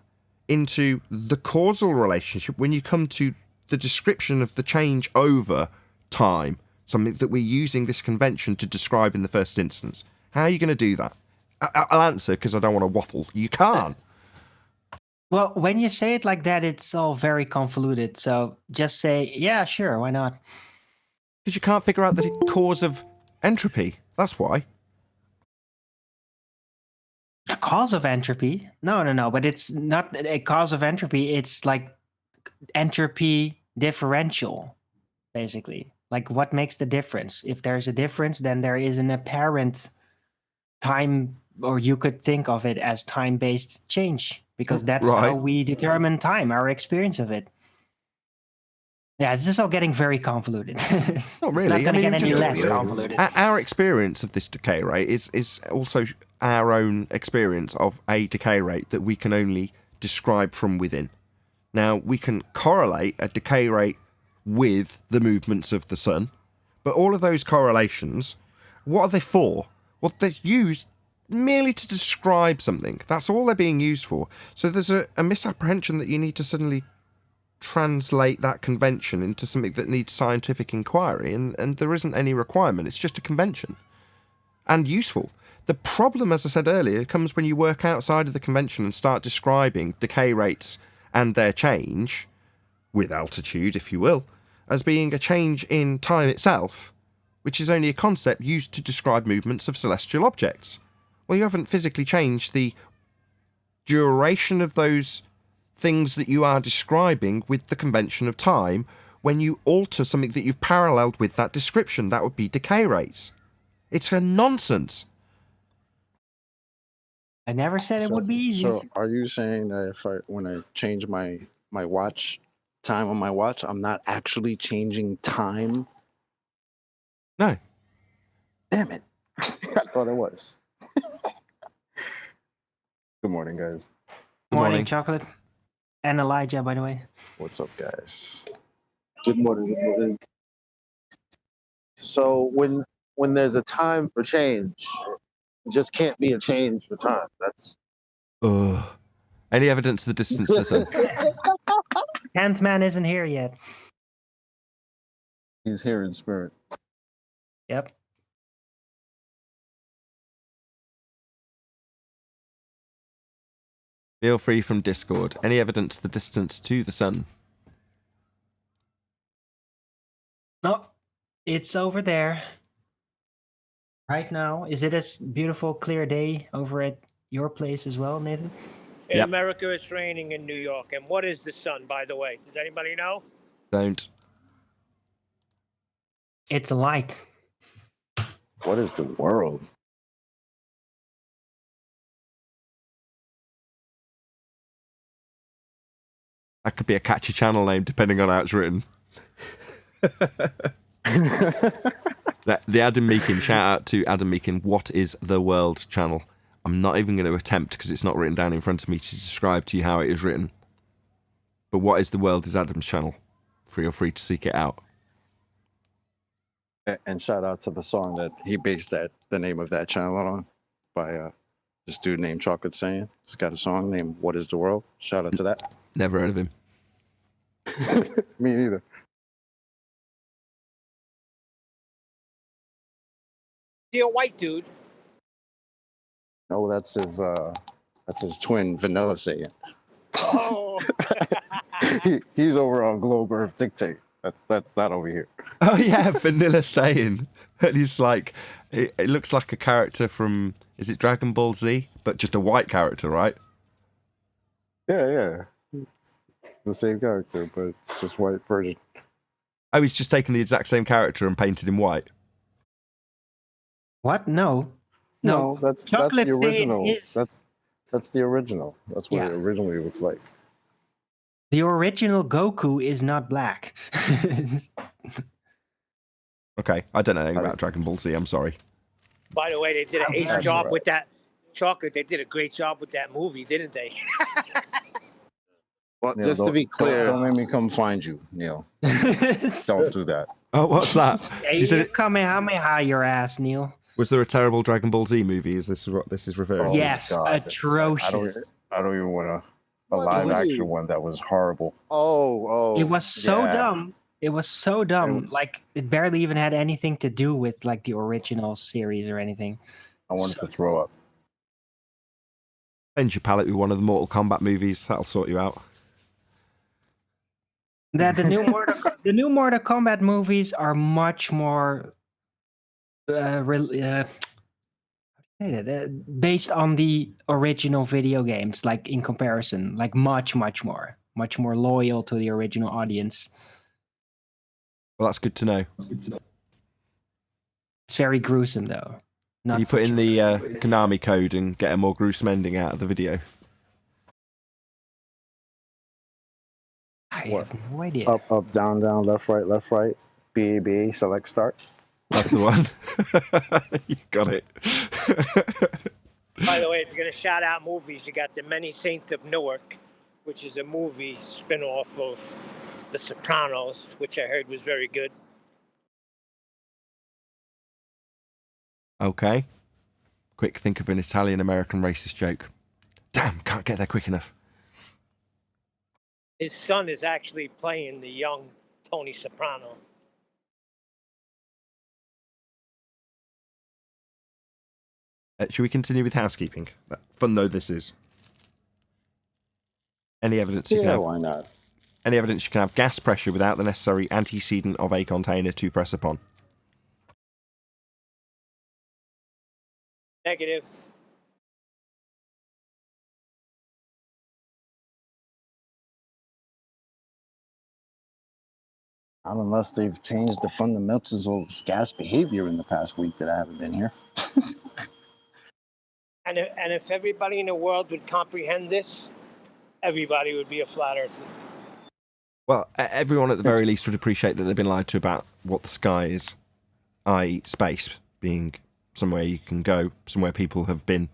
into the causal relationship when you come to the description of the change over time, something that we're using this convention to describe in the first instance? How are you going to do that? I'll answer because I don't want to waffle. You can't. Well, when you say it like that, it's all very convoluted. So just say, yeah, sure, why not? Because you can't figure out the cause of entropy. That's why. The cause of entropy? No. But it's not a cause of entropy. It's like entropy differential, basically. Like what makes the difference? If there's a difference, then there is an apparent time, or you could think of it as time-based change, because that's Right. how we determine time, our experience of it. Yeah, this is all getting very convoluted. It's Not not really. going to get any just- less convoluted. Our experience of this decay rate is also our own experience of a decay rate that we can only describe from within. Now, we can correlate a decay rate with the movements of the sun, but all of those correlations, what are they for? Well, they're used merely to describe something. That's all they're being used for. So there's a misapprehension that you need to suddenly translate that convention into something that needs scientific inquiry, and there isn't any requirement. It's just a convention. And useful. The problem, as I said earlier, comes when you work outside of the convention and start describing decay rates and their change, with altitude, if you will, as being a change in time itself, which is only a concept used to describe movements of celestial objects. Well, you haven't physically changed the duration of those things that you are describing with the convention of time. When you alter something that you've paralleled with that description, that would be decay rates. It's a nonsense. I never said it would be easy. So are you saying that when I change my watch time on my watch, I'm not actually changing time? No. Damn it. I thought it was. Good morning, guys. Morning, Chocolate. And Elijah, by the way. What's up, guys? Good morning. Good morning. So when there's a time for change, it just can't be a change for time. That's Ugh. Any evidence of the distance to the sun? 10th man isn't here yet. He's here in spirit. Yep. Feel free from Discord. Any evidence of the distance to the sun? No, it's over there. Right now. Is it a beautiful, clear day over at your place as well, Nathan? In Yep. America, it's raining in New York. And what is the sun, by the way? Does anybody know? Don't. It's light. What is the world? That could be a catchy channel name depending on how it's written. The Adam Meakin, shout out to Adam Meakin, What is the World channel. I'm not even going to attempt because it's not written down in front of me to describe to you how it is written. But What is the World is Adam's channel. Feel free to seek it out. And shout out to the song that he based the name of that channel on by this dude named Chocolate Saying. He's got a song named What is the World? Shout out to that. Never heard of him. Me neither. You're a white dude. No, that's his twin Vanilla saying. Oh. He's over on Globe Earth Dictate. That's that over here. Oh yeah, Vanilla Saiyan. And he's like, it looks like a character from, is it Dragon Ball Z? But just a white character, right? Yeah. It's the same character, but it's just white version. Oh, he's just taken the exact same character and painted him white. What? No. No, that's Chocolate the original. Saiyan is- That's the original. That's what it originally looks like. The original Goku is not black. Okay, I don't know anything about Dragon Ball Z, I'm sorry. By the way, they did an ace That's job right. with that chocolate. They did a great job with that movie, didn't they? Well, Neil, just to be clear, don't make me come find you, Neil. Don't do that. Oh, what's that? Yeah, You said you it, Kamehameha your ass, Neil. was there a terrible Dragon Ball Z movie? Is this what this is referring to? Yes, God. atrocious. I don't even want a What live movie? action one that was horrible. Oh. It was so yeah. dumb. It was so dumb. Like it barely even had anything to do with like the original series or anything. I wanted to throw up. Cleanse your palate with one of the Mortal Kombat movies. That'll sort you out. That the new Mortal Kombat movies are much more based on the original video games, like in comparison, like much more loyal to the original audience. Well, that's good to know. It's very gruesome though. Can you put in the Konami code and get a more gruesome ending out of the video? I What? have no idea. Up, down, left, right. BA, select, start. That's the one. You got it. By the way, if you're going to shout out movies, you got The Many Saints of Newark, which is a movie spin-off of The Sopranos, which I heard was very good. Okay. Quick, think of an Italian-American racist joke. Damn, can't get there quick enough. His son is actually playing the young Tony Soprano. Should we continue with housekeeping? Fun though this is. Any evidence you can Yeah, have? why not? Any evidence you can have gas pressure without the necessary antecedent of a container to press upon? Negative. Not unless they've changed the fundamentals of gas behavior in the past week that I haven't been here. And if everybody in the world would comprehend this, everybody would be a flat earther. Well, everyone at the very least would appreciate that they've been lied to about what the sky is, i.e. space being somewhere you can go, somewhere people have been,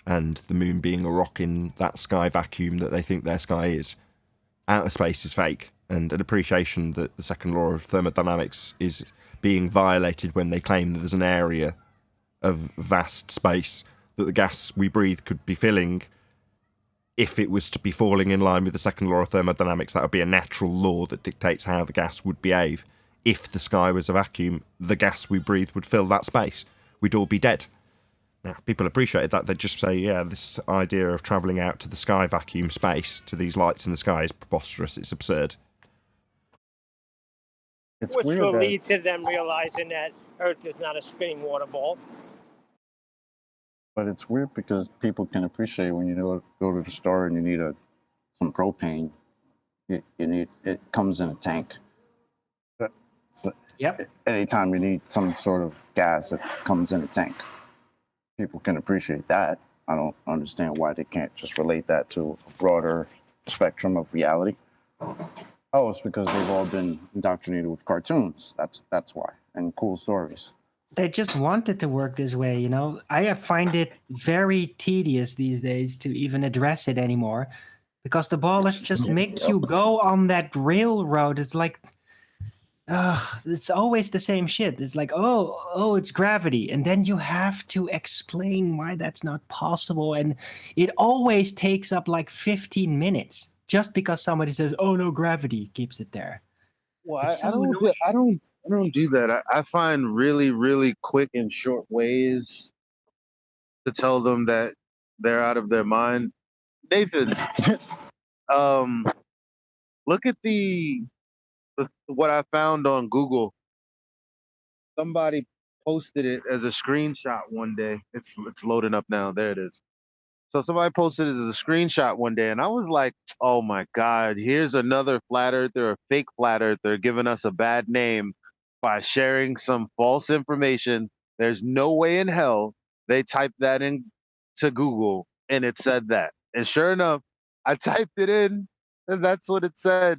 and the moon being a rock in that sky vacuum that they think their sky is. Outer space is fake, and an appreciation that the second law of thermodynamics is being violated when they claim that there's an area of vast space that the gas we breathe could be filling. If it was to be falling in line with the second law of thermodynamics, that would be a natural law that dictates how the gas would behave. If the sky was a vacuum, the gas we breathe would fill that space. We'd all be dead. Now, people appreciated that. They'd just say, yeah, this idea of travelling out to the sky vacuum space, to these lights in the sky, is preposterous. It's absurd. It's Which weird will that lead to them realizing that Earth is not a spinning water ball. But it's weird because people can appreciate when you go to the store and you need some propane. You need it comes in a tank. So Yep. anytime you need some sort of gas, it comes in a tank. People can appreciate that. I don't understand why they can't just relate that to a broader spectrum of reality. Oh, it's because they've all been indoctrinated with cartoons. That's why, and cool stories. They just want it to work this way, you know. I find it very tedious these days to even address it anymore, because the ballers just make you go on that railroad. It's like, it's always the same shit. It's like, oh, it's gravity, and then you have to explain why that's not possible, and it always takes up like 15 minutes just because somebody says, "Oh no, gravity," keeps it there. Well, It's I so don't do, I don't do that. I find really quick and short ways to tell them that they're out of their mind. Nathan, Look at what I found on Google. Somebody posted it as a screenshot one day. It's loading up now. There it is. So somebody posted it as a screenshot one day, and I was like, "Oh my God! Here's another flat earther, a fake flat earther, giving us a bad name by sharing some false information." There's no way in hell they typed that in to Google and it said that. And sure enough, I typed it in, and that's what it said.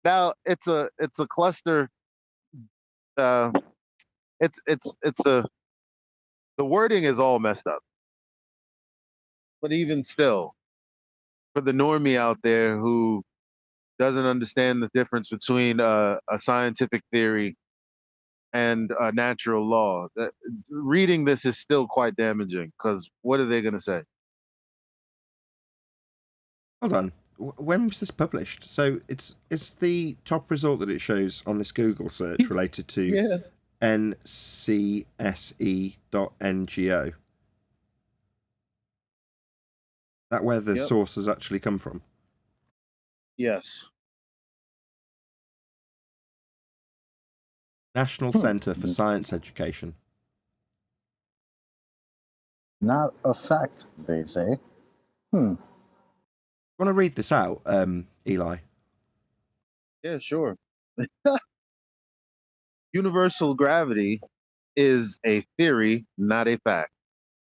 Now it's a cluster. Uh, it's a the wording is all messed up, but even still, for the normie out there who doesn't understand the difference between a scientific theory and a natural law, reading this is still quite damaging. Because what are they going to say? Hold on. When was this published? So it's the top result that it shows on this Google search related to Yeah. ncse.ngo. That where the Yep. source has actually come from? Yes. National Centre for Science Education. Not a fact, they say. Want to read this out, Eli? Yeah, sure. Universal gravity is a theory, not a fact,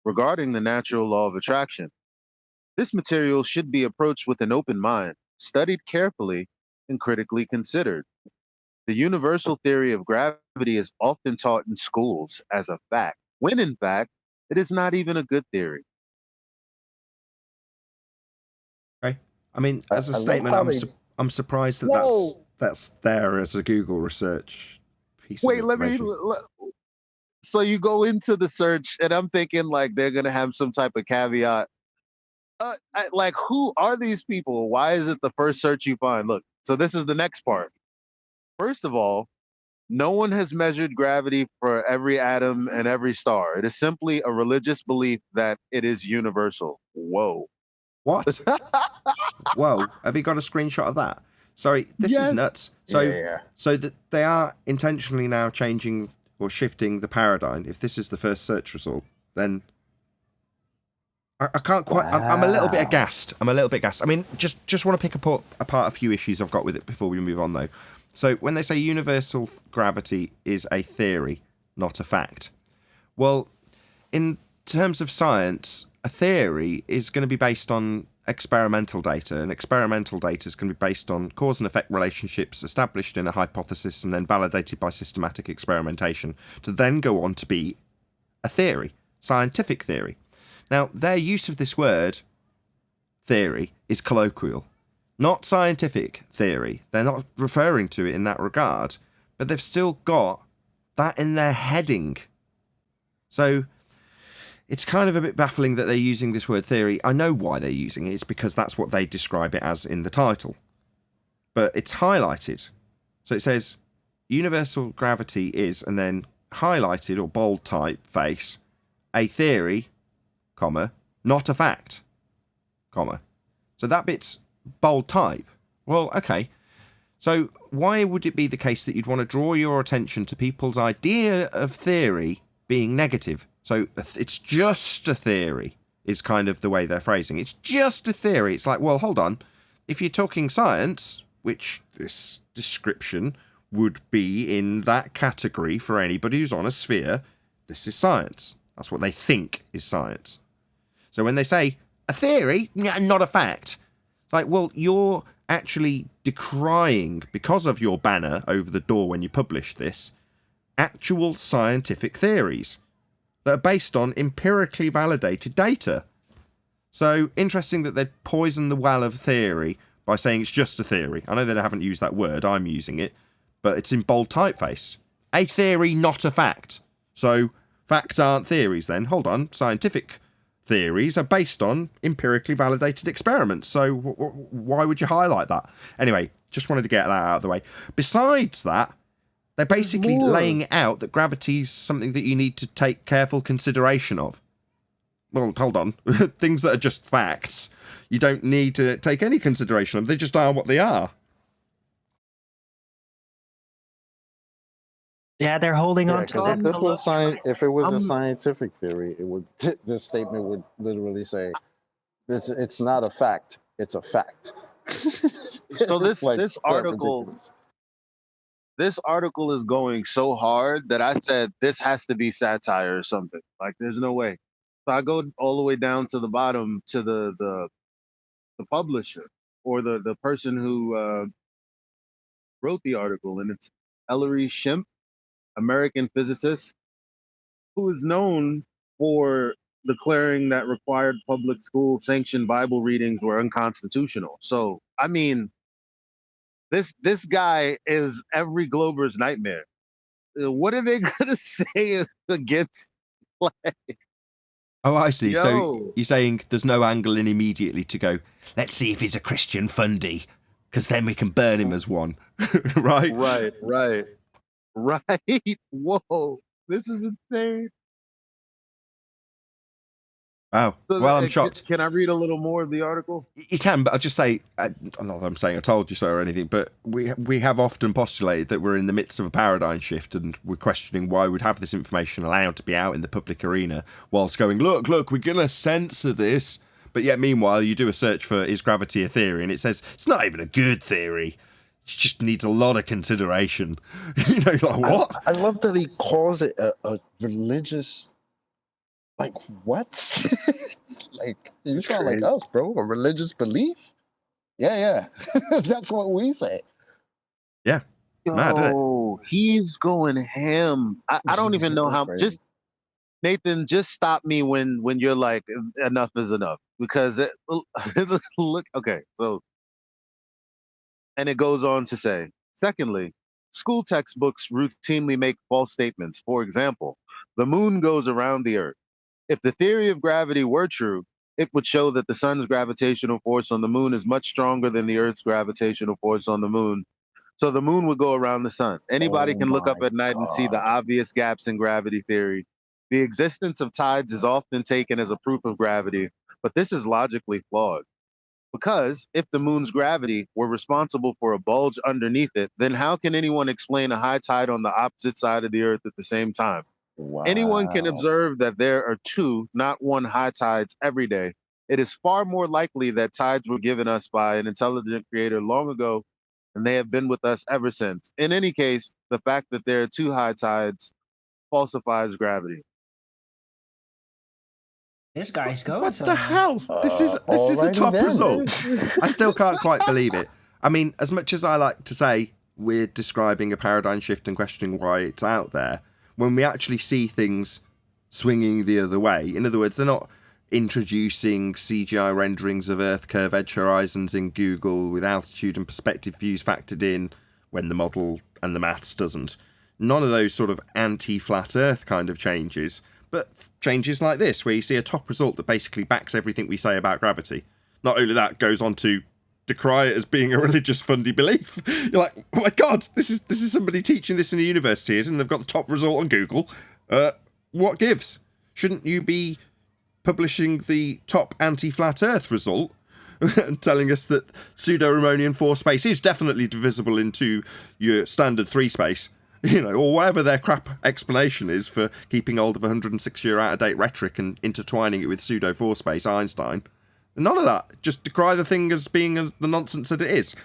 regarding the natural law of attraction. This material should be approached with an open mind, studied carefully, and critically considered. The universal theory of gravity is often taught in schools as a fact, when in fact, it is not even a good theory. Okay. I mean, as a I love statement, how I'm surprised that Whoa! that's there as a Google research piece Wait, of let me. information. So you go into the search, and I'm thinking like they're gonna have some type of caveat. Like, who are these people? Why is it the first search you find? Look, so this is the next part. First of all, no one has measured gravity for every atom and every star. It is simply a religious belief that it is universal. Whoa. What? Whoa! Have you got a screenshot of that? Sorry, this is Yes. nuts. Yeah. So that they are intentionally now changing or shifting the paradigm. If this is the first search result, then I can't quite. I'm a little bit Wow. aghast. I mean, just want to pick apart a few issues I've got with it before we move on, though. So when they say universal gravity is a theory, not a fact, well, in terms of science, a theory is going to be based on experimental data, and experimental data is going to be based on cause and effect relationships established in a hypothesis and then validated by systematic experimentation to then go on to be a theory, scientific theory. Now, their use of this word, theory, is colloquial, not scientific theory. They're not referring to it in that regard, but they've still got that in their heading. So it's kind of a bit baffling that they're using this word theory. I know why they're using it. It's because that's what they describe it as in the title. But it's highlighted. So it says universal gravity is, and then highlighted or bold typeface, a theory, comma, not a fact, comma. So that bit's bold type. Well, okay. So why would it be the case that you'd want to draw your attention to people's idea of theory being negative? So it's just a theory is kind of the way they're phrasing. It's just a theory. It's like, well, hold on. If you're talking science, which this description would be in that category for anybody who's on a sphere, this is science. That's what they think is science. So when they say a theory, not a fact, it's like, well, you're actually decrying, because of your banner over the door when you publish this, actual scientific theories that are based on empirically validated data. So interesting that they poison the well of theory by saying it's just a theory. I know they haven't used that word, I'm using it, but it's in bold typeface. A theory, not a fact. So facts aren't theories then. Hold on, scientific theories are based on empirically validated experiments. So why would you highlight that? Anyway, just wanted to get that out of the way. Besides that, they're basically laying out that gravity is something that you need to take careful consideration of. well, hold on, things that are just facts, you don't need to take any consideration of. They just are what they are. Yeah, they're holding Yeah, on to because that. if this was if it was a I'm scientific theory, it would this statement would literally say, it's not a fact, it's a fact." so It's like this that article ridiculous. this article is going so hard that I said this has to be satire or something. Like there's no way. So I go all the way down to the bottom to the publisher or the person who wrote the article, and it's Ellery Shimp, American physicist, who is known for declaring that required public school sanctioned Bible readings were unconstitutional. So I mean, this guy is every Glober's nightmare. What are they gonna say against? Like, Oh, I see. So yo, you're saying there's no angle in immediately to go, let's see if he's a Christian fundy, because then we can burn him as one. Right? right. Whoa, this is insane. Oh, So, well, I'm shocked. can I read a little more of the article? You can, but I'll just say, not that I'm saying I told you so or anything, but we have often postulated that we're in the midst of a paradigm shift, and we're questioning why we'd have this information allowed to be out in the public arena whilst going, look, we're going to censor this. But yet, meanwhile, you do a search for is gravity a theory, and it says it's not even a good theory. It just needs a lot of consideration. You know, like, what? I love that he calls it a religious. Like, what? Like, you sound like us, bro. A religious belief? Yeah. That's what we say. Yeah. Mad, isn't it? Oh, he's going ham. I don't even know That's how. crazy. Just Nathan, just stop me when you're like enough is enough, because look. Okay, so and it goes on to say, secondly, school textbooks routinely make false statements. For example, the moon goes around the earth. If the theory of gravity were true, it would show that the sun's gravitational force on the moon is much stronger than the earth's gravitational force on the moon. So the moon would go around the sun. Anybody Oh can look up my at night and see the God. obvious gaps in gravity theory. The existence of tides is often taken as a proof of gravity, but this is logically flawed. Because if the moon's gravity were responsible for a bulge underneath it, then how can anyone explain a high tide on the opposite side of the earth at the same time? Anyone can Wow. observe that there are two, not one, high tides every day. It is far more likely that tides were given us by an intelligent creator long ago, and they have been with us ever since. In any case, the fact that there are two high tides falsifies gravity. This guy's going What the somewhere. hell? This is the Alrighty top then. result. I still can't quite believe it. I mean, as much as I like to say we're describing a paradigm shift and questioning why it's out there, when we actually see things swinging the other way, in other words, they're not introducing CGI renderings of Earth curve edge horizons in Google with altitude and perspective views factored in when the model and the maths doesn't. None of those sort of anti-flat Earth kind of changes, but changes like this, where you see a top result that basically backs everything we say about gravity. Not only that, goes on to decry it as being a religious fundy belief. You're like, oh my God, this is somebody teaching this in a university, and they've got the top result on Google. What gives? Shouldn't you be publishing the top anti-flat Earth result and telling us that pseudo-Riemannian 4 space is definitely divisible into your standard 3 space? You know, or whatever their crap explanation is for keeping hold of 106-year out-of-date rhetoric and intertwining it with pseudo-4 space Einstein. None of that. Just decry the thing as being the nonsense that it is.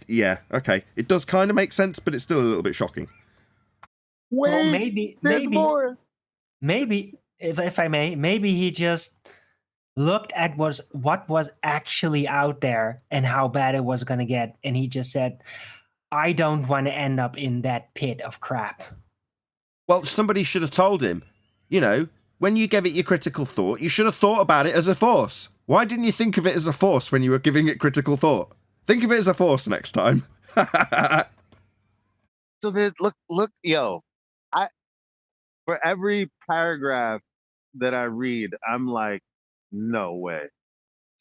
Yeah, okay. It does kind of make sense, but it's still a little bit shocking. Wait, Well, maybe, if I may, maybe he just looked at what was actually out there and how bad it was going to get, and he just said, I don't want to end up in that pit of crap. Well, somebody should have told him, you know, when you gave it your critical thought, you should have thought about it as a force. Why didn't you think of it as a force when you were giving it critical thought? Think of it as a force next time. So look, yo, for every paragraph that I read, I'm like, no way.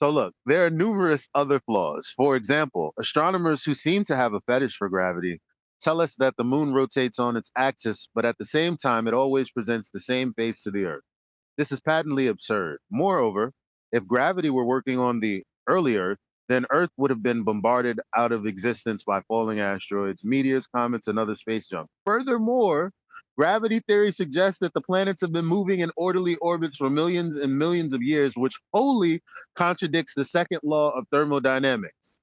So look, there are numerous other flaws. For example, astronomers who seem to have a fetish for gravity tell us that the moon rotates on its axis, but at the same time, it always presents the same face to the Earth. This is patently absurd. Moreover, if gravity were working on the early Earth, then Earth would have been bombarded out of existence by falling asteroids, meteors, comets, and other space junk. Furthermore, gravity theory suggests that the planets have been moving in orderly orbits for millions and millions of years, which wholly contradicts the second law of thermodynamics.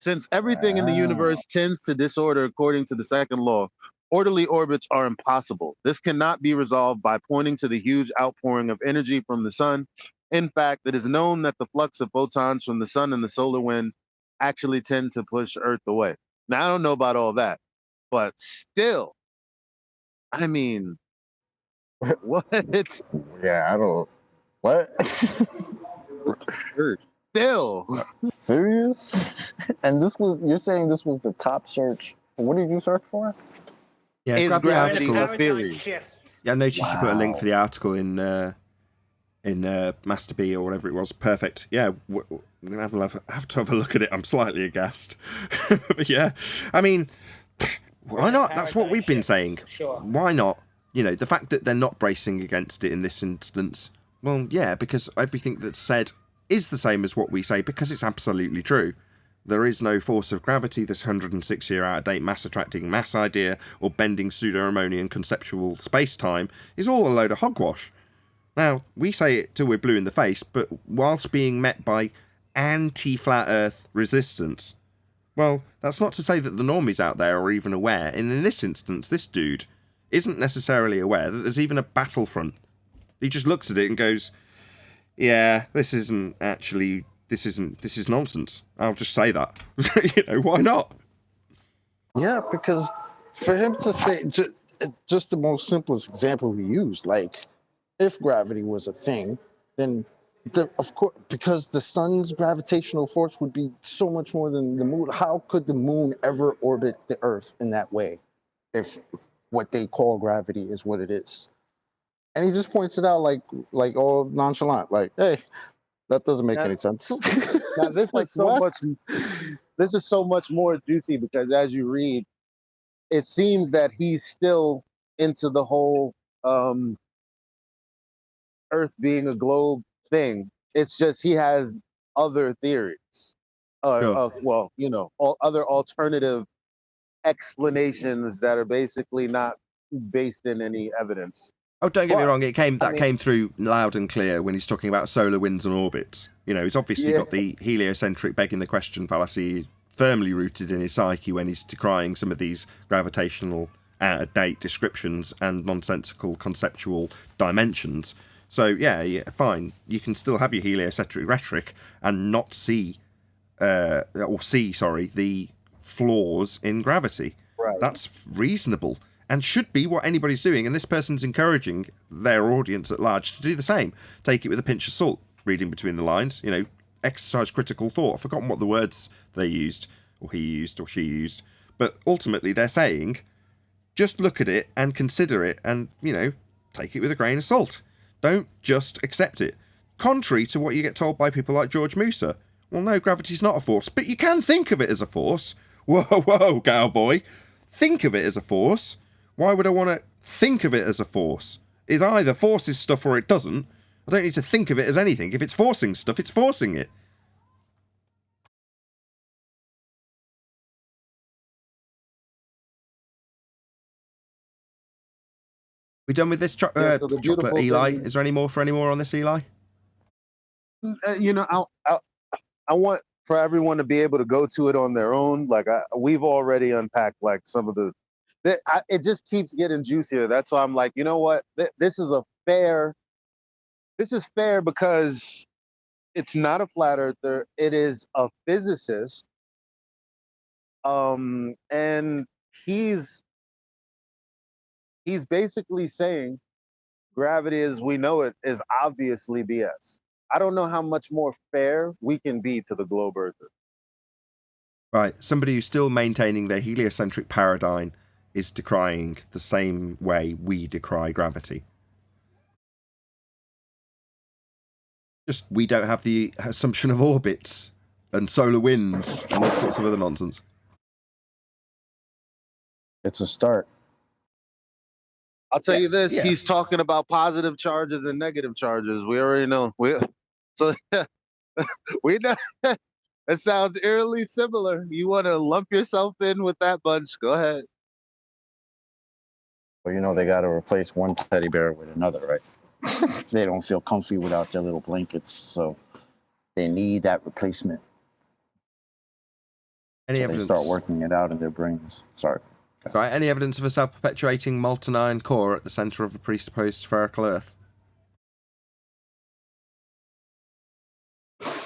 Since everything in the universe tends to disorder according to the second law, orderly orbits are impossible. This cannot be resolved by pointing to the huge outpouring of energy from the sun. In fact, it is known that the flux of photons from the sun and the solar wind actually tend to push Earth away. Now, I don't know about all that, but still, I mean, what? Yeah, I don't. What? Still. Serious? And you're saying this was the top search. What did you search for? Yeah, Is grab the gravity article. a theory? Yeah, I noticed you put a link Wow. for the article in Master B or whatever it was. Perfect. Yeah, we're gonna have to have a look at it. I'm slightly aghast. But yeah, I mean, why not? That's what we've been saying. Sure. Why not? You know, the fact that they're not bracing against it in this instance. Well, yeah, because everything that's said is the same as what we say because it's absolutely true. There is no force of gravity, this 106-year out-of-date mass-attracting mass idea, or bending pseudo-Harmonian conceptual space-time is all a load of hogwash. Now, we say it till we're blue in the face, but whilst being met by anti-flat Earth resistance. Well, that's not to say that the normies out there are even aware, and in this instance, this dude isn't necessarily aware that there's even a battlefront. He just looks at it and goes, yeah, this is nonsense. I'll just say that. Why not? Yeah, because for him to say just the most simplest example we used, like if gravity was a thing, then of course, because the sun's gravitational force would be so much more than the moon. How could the moon ever orbit the Earth in that way if what they call gravity is what it is? And he just points it out like all nonchalant, like, hey, that doesn't make any sense. Now this Like, is so what? much. This is so much more juicy because as you read, it seems that he's still into the whole Earth being a globe thing. It's just he has other theories, Sure. well, other alternative explanations that are basically not based in any evidence. Oh, don't get me But, wrong. It came I mean- came through loud and clear when he's talking about solar winds and orbits. He's obviously Yeah. got the heliocentric begging the question fallacy firmly rooted in his psyche when he's decrying some of these gravitational out-of-date descriptions and nonsensical conceptual dimensions. So yeah, fine. You can still have your heliocentric rhetoric and not see the flaws in gravity. Right. That's reasonable and should be what anybody's doing. And this person's encouraging their audience at large to do the same. Take it with a pinch of salt, reading between the lines, exercise critical thought. I've forgotten what the words they used, or he used, or she used. But ultimately they're saying, just look at it and consider it and, take it with a grain of salt. Don't just accept it. Contrary to what you get told by people like George Musa. Well, no, gravity's not a force, but you can think of it as a force. Whoa, cowboy. Think of it as a force. Why would I want to think of it as a force? It either forces stuff or it doesn't. I don't need to think of it as anything. If it's forcing stuff, it's forcing it. We done with this So the chocolate, beautiful Eli? thing- Is there any more on this, Eli? I want for everyone to be able to go to it on their own. Like we've already unpacked like some of it just keeps getting juicier. That's why I'm like, you know what? This is fair because it's not a flat earther. It is a physicist. And he's basically saying gravity as we know it is obviously BS. I don't know how much more fair we can be to the globe earther. Right, somebody who's still maintaining their heliocentric paradigm is decrying the same way we decry gravity. Just we don't have the assumption of orbits and solar winds and all sorts of other nonsense. It's a start. I'll tell you this: yeah. he's talking about positive charges and negative charges. We already know. So we know. It sounds eerily similar. You want to lump yourself in with that bunch? Go ahead. Well, you know they got to replace one teddy bear with another, right? They don't feel comfy without their little blankets, so they need that replacement. Any So evidence? they start working it out in their brains. Sorry. Sorry, any evidence of a self-perpetuating molten iron core at the centre of a presupposed spherical Earth?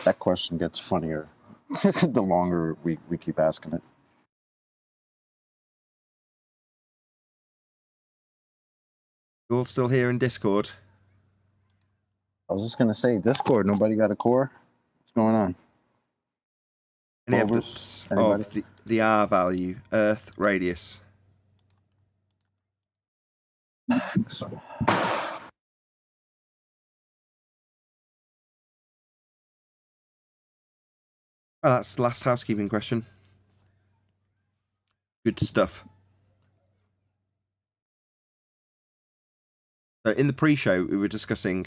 That question gets funnier the longer we keep asking it. You all still here in Discord? I was just gonna say, Discord. Nobody got a core. What's going on? Any Rovers? evidence Anybody? of the R value, Earth radius? Oh, that's the last housekeeping question. Good stuff. So in the pre-show, we were discussing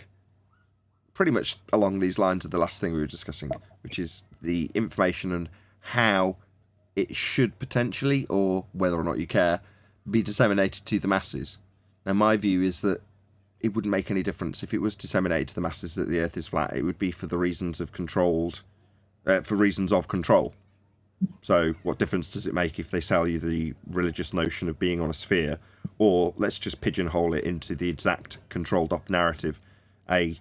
pretty much along these lines of the last thing we were discussing, which is the information and how it should potentially, or whether or not you care, be disseminated to the masses. Now, my view is that it wouldn't make any difference if it was disseminated to the masses that the Earth is flat. It would be for the reasons of control. So what difference does it make if they sell you the religious notion of being on a sphere, or let's just pigeonhole it into the exact controlled up narrative, a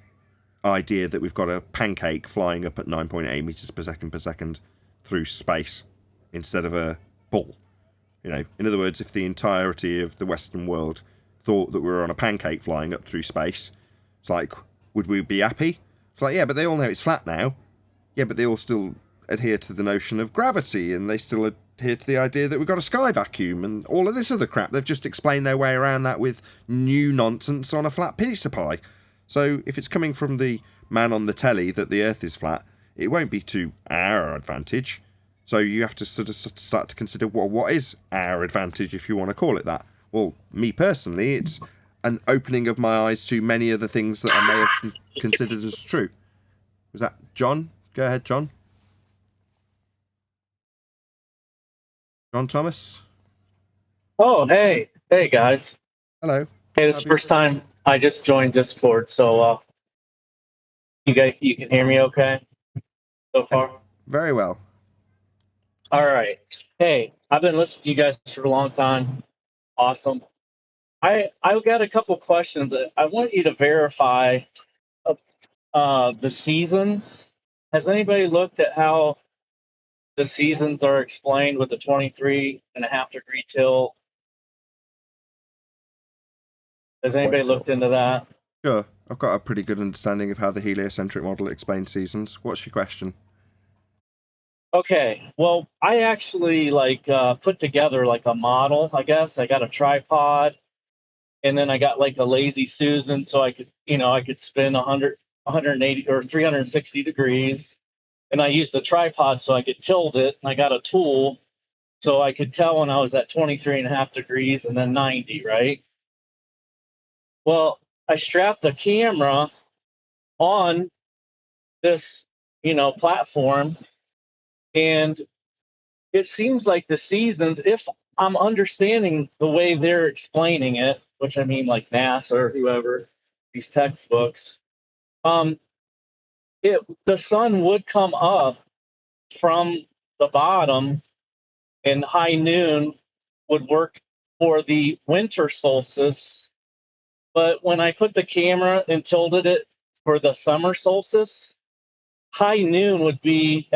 idea that we've got a pancake flying up at 9.8 meters per second through space instead of a ball. You know, in other words, if the entirety of the Western world thought that we were on a pancake flying up through space, it's like, would we be happy? It's like, yeah, but they all know it's flat now. Yeah, but they all still adhere to the notion of gravity, and they still adhere to the idea that we've got a sky vacuum and all of this other crap. They've just explained their way around that with new nonsense on a flat piece of pie. So if it's coming from the man on the telly that the Earth is flat, it won't be to our advantage. So you have to sort of start to consider, well, what is our advantage, if you want to call it that? Well, me personally, it's an opening of my eyes to many of the things that I may have considered as true. Was that John? Go ahead, John. John Thomas? Oh, hey guys. Hello. Hey, this is the first time I just joined Discord, so you can hear me okay so far? Very well. All right. Hey, I've been listening to you guys for a long time. Awesome. I've got a couple questions. I want you to verify the seasons. Has anybody looked at how the seasons are explained with the 23.5-degree tilt? Has anybody looked into that? Sure. I've got a pretty good understanding of how the heliocentric model explains seasons. What's your question? Okay, well, I actually put together like a model, I guess. I got a tripod, and then I got like a lazy Susan, so I could spin 100, 180 or 360 degrees. And I used the tripod so I could tilt it, and I got a tool so I could tell when I was at 23.5 degrees and then 90, right? Well, I strapped the camera on this, platform, and it seems like the seasons, if I'm understanding the way they're explaining it, which I mean like NASA or whoever, these textbooks, the sun would come up from the bottom, and high noon would work for the winter solstice. But when I put the camera and tilted it for the summer solstice, high noon would be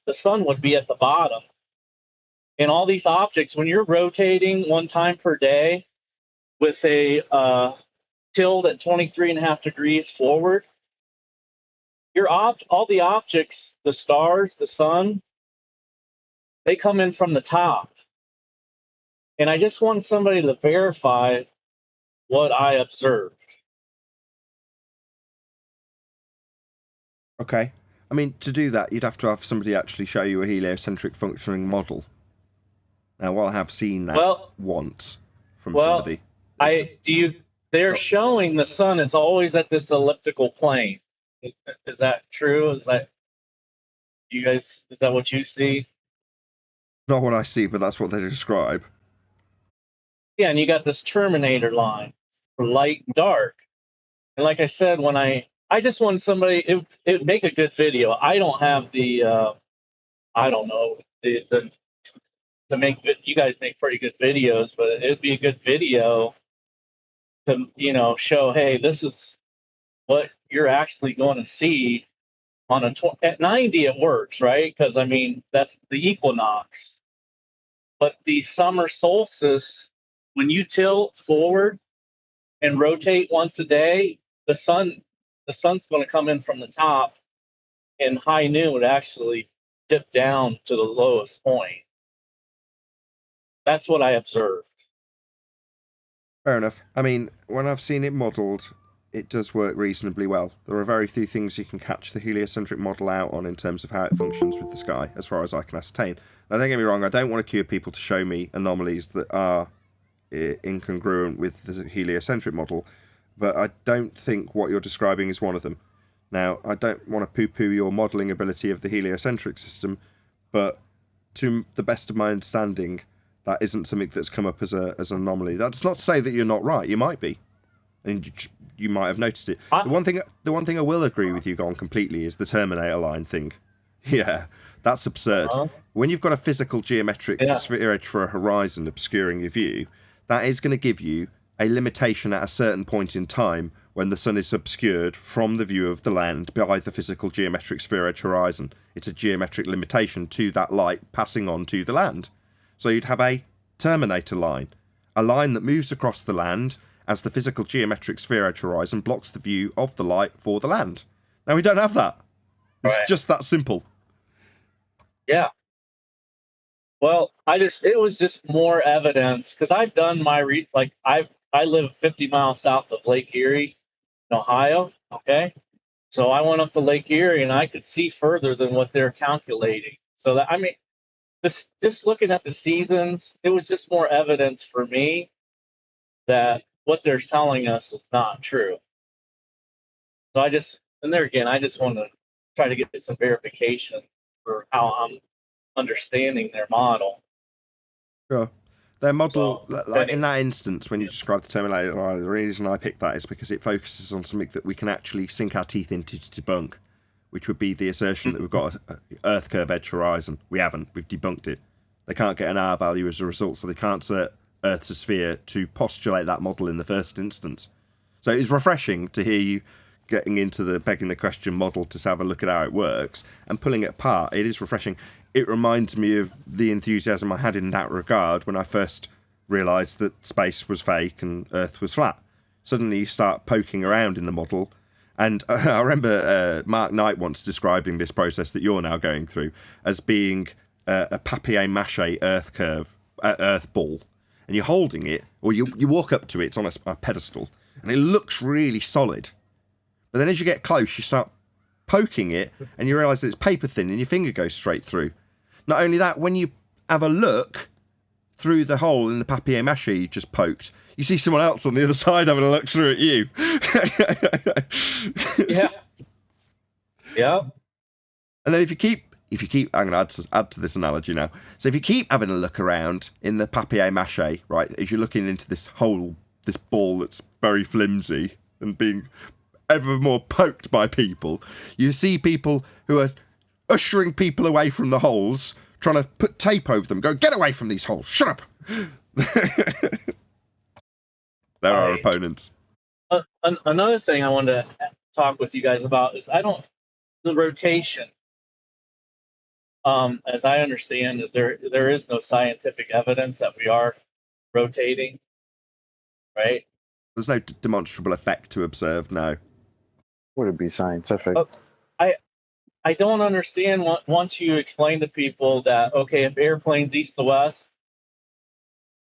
the sun would be at the bottom. And all these objects, when you're rotating one time per day with a tilt at 23.5 degrees forward, all the objects, the stars, the sun, they come in from the top. And I just want somebody to verify what I observed. Okay. I mean, to do that, you'd have to have somebody actually show you a heliocentric functioning model. Now, while I have seen that once from somebody. They're showing the sun is always at this elliptical plane. Is that true? Is that what you see? Not what I see, but that's what they describe. Yeah, and you got this terminator line for light and dark. And like I said, when I just want somebody, it would make a good video. I don't have the I don't know the to make good. You guys make pretty good videos, but it'd be a good video to show, hey, this is what you're actually going to see on at 90. It works, right? Because I mean that's the equinox. But the summer solstice, when you tilt forward and rotate once a day, the sun's going to come in from the top, and high noon would actually dip down to the lowest point. That's what I observed. Fair enough. I mean, when I've seen it modelled, it does work reasonably well. There are very few things you can catch the heliocentric model out on in terms of how it functions with the sky, as far as I can ascertain. Now, don't get me wrong, I don't want to cue people to show me anomalies that are incongruent with the heliocentric model, but I don't think what you're describing is one of them. Now, I don't want to poo-poo your modelling ability of the heliocentric system, but to the best of my understanding, that isn't something that's come up as an anomaly. That's not to say that you're not right. You might be, and you might have noticed it. The one thing I will agree with you on completely is the Terminator line thing. Yeah, that's absurd. When you've got a physical geometric spheroid for a horizon obscuring your view, that is going to give you a limitation at a certain point in time when the sun is obscured from the view of the land by the physical geometric spheroid horizon. It's a geometric limitation to that light passing on to the land. So you'd have a Terminator line, a line that moves across the land as the physical geometric spheroid horizon blocks the view of the light for the land. Now, we don't have that. It's just that simple. Yeah. Well, it was just more evidence, because I've done my I live 50 miles south of Lake Erie, in Ohio. Okay, so I went up to Lake Erie and I could see further than what they're calculating. So that, I mean, this, just looking at the seasons, it was just more evidence for me that what they're telling us is not true. So I just want to try to get some verification for how I'm understanding their model. Sure. Their model, in that instance, when you describe the Terminator, the reason I picked that is because it focuses on something that we can actually sink our teeth into to debunk, which would be the assertion that we've got an Earth curve edge horizon. We haven't. We've debunked it. They can't get an R value as a result, so they can't set Earth's a sphere to postulate that model in the first instance. So it's refreshing to hear you getting into the begging the question model to have a look at how it works and pulling it apart. It is refreshing. It reminds me of the enthusiasm I had in that regard when I first realised that space was fake and Earth was flat. Suddenly you start poking around in the model, and I remember Mark Knight once describing this process that you're now going through as being a papier-mâché Earth curve, Earth ball, and you're holding it, or you walk up to it, it's on a pedestal, and it looks really solid. But then as you get close, you start poking it, and you realise that it's paper thin, and your finger goes straight through. Not only that, when you have a look through the hole in the papier-mâché you just poked, you see someone else on the other side having a look through at you. Yeah. Yeah. And then if you keep, I'm going to add to this analogy now. So if you keep having a look around in the papier-mâché, right, as you're looking into this hole, this ball that's very flimsy and being ever more poked by people, you see people who are ushering people away from the holes, trying to put tape over them, go, get away from these holes, shut up. There are our opponents. Another thing I wanted to talk with you guys about is the rotation. As I understand that there is no scientific evidence that we are rotating, right? There's no demonstrable effect to observe, no. Would it be scientific? I don't understand once you explain to people that, okay, if airplanes east to west,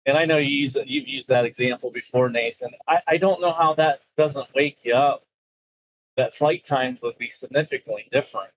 and I know you've used that example before, Nathan. I don't know how that doesn't wake you up, that flight times would be significantly different.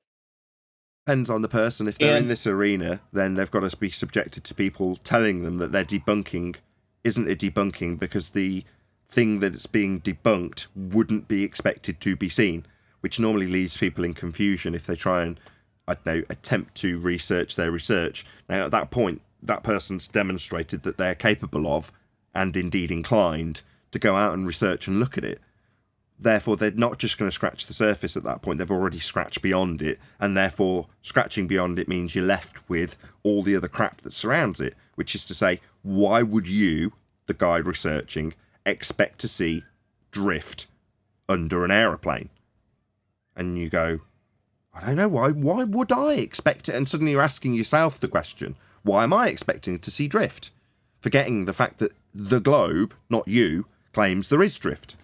Depends on the person. If they're in this arena, then they've got to be subjected to people telling them that their debunking isn't a debunking because the thing that's being debunked wouldn't be expected to be seen, which normally leaves people in confusion if they try and, I don't know, attempt to research their research. Now, at that point, that person's demonstrated that they're capable of, and indeed inclined, to go out and research and look at it. Therefore, they're not just going to scratch the surface at that point. They've already scratched beyond it, and therefore, scratching beyond it means you're left with all the other crap that surrounds it, which is to say, why would you, the guy researching, expect to see drift under an aeroplane? And you go, I don't know, why would I expect it? And suddenly you're asking yourself the question, why am I expecting to see drift? Forgetting the fact that the globe, not you, claims there is drift.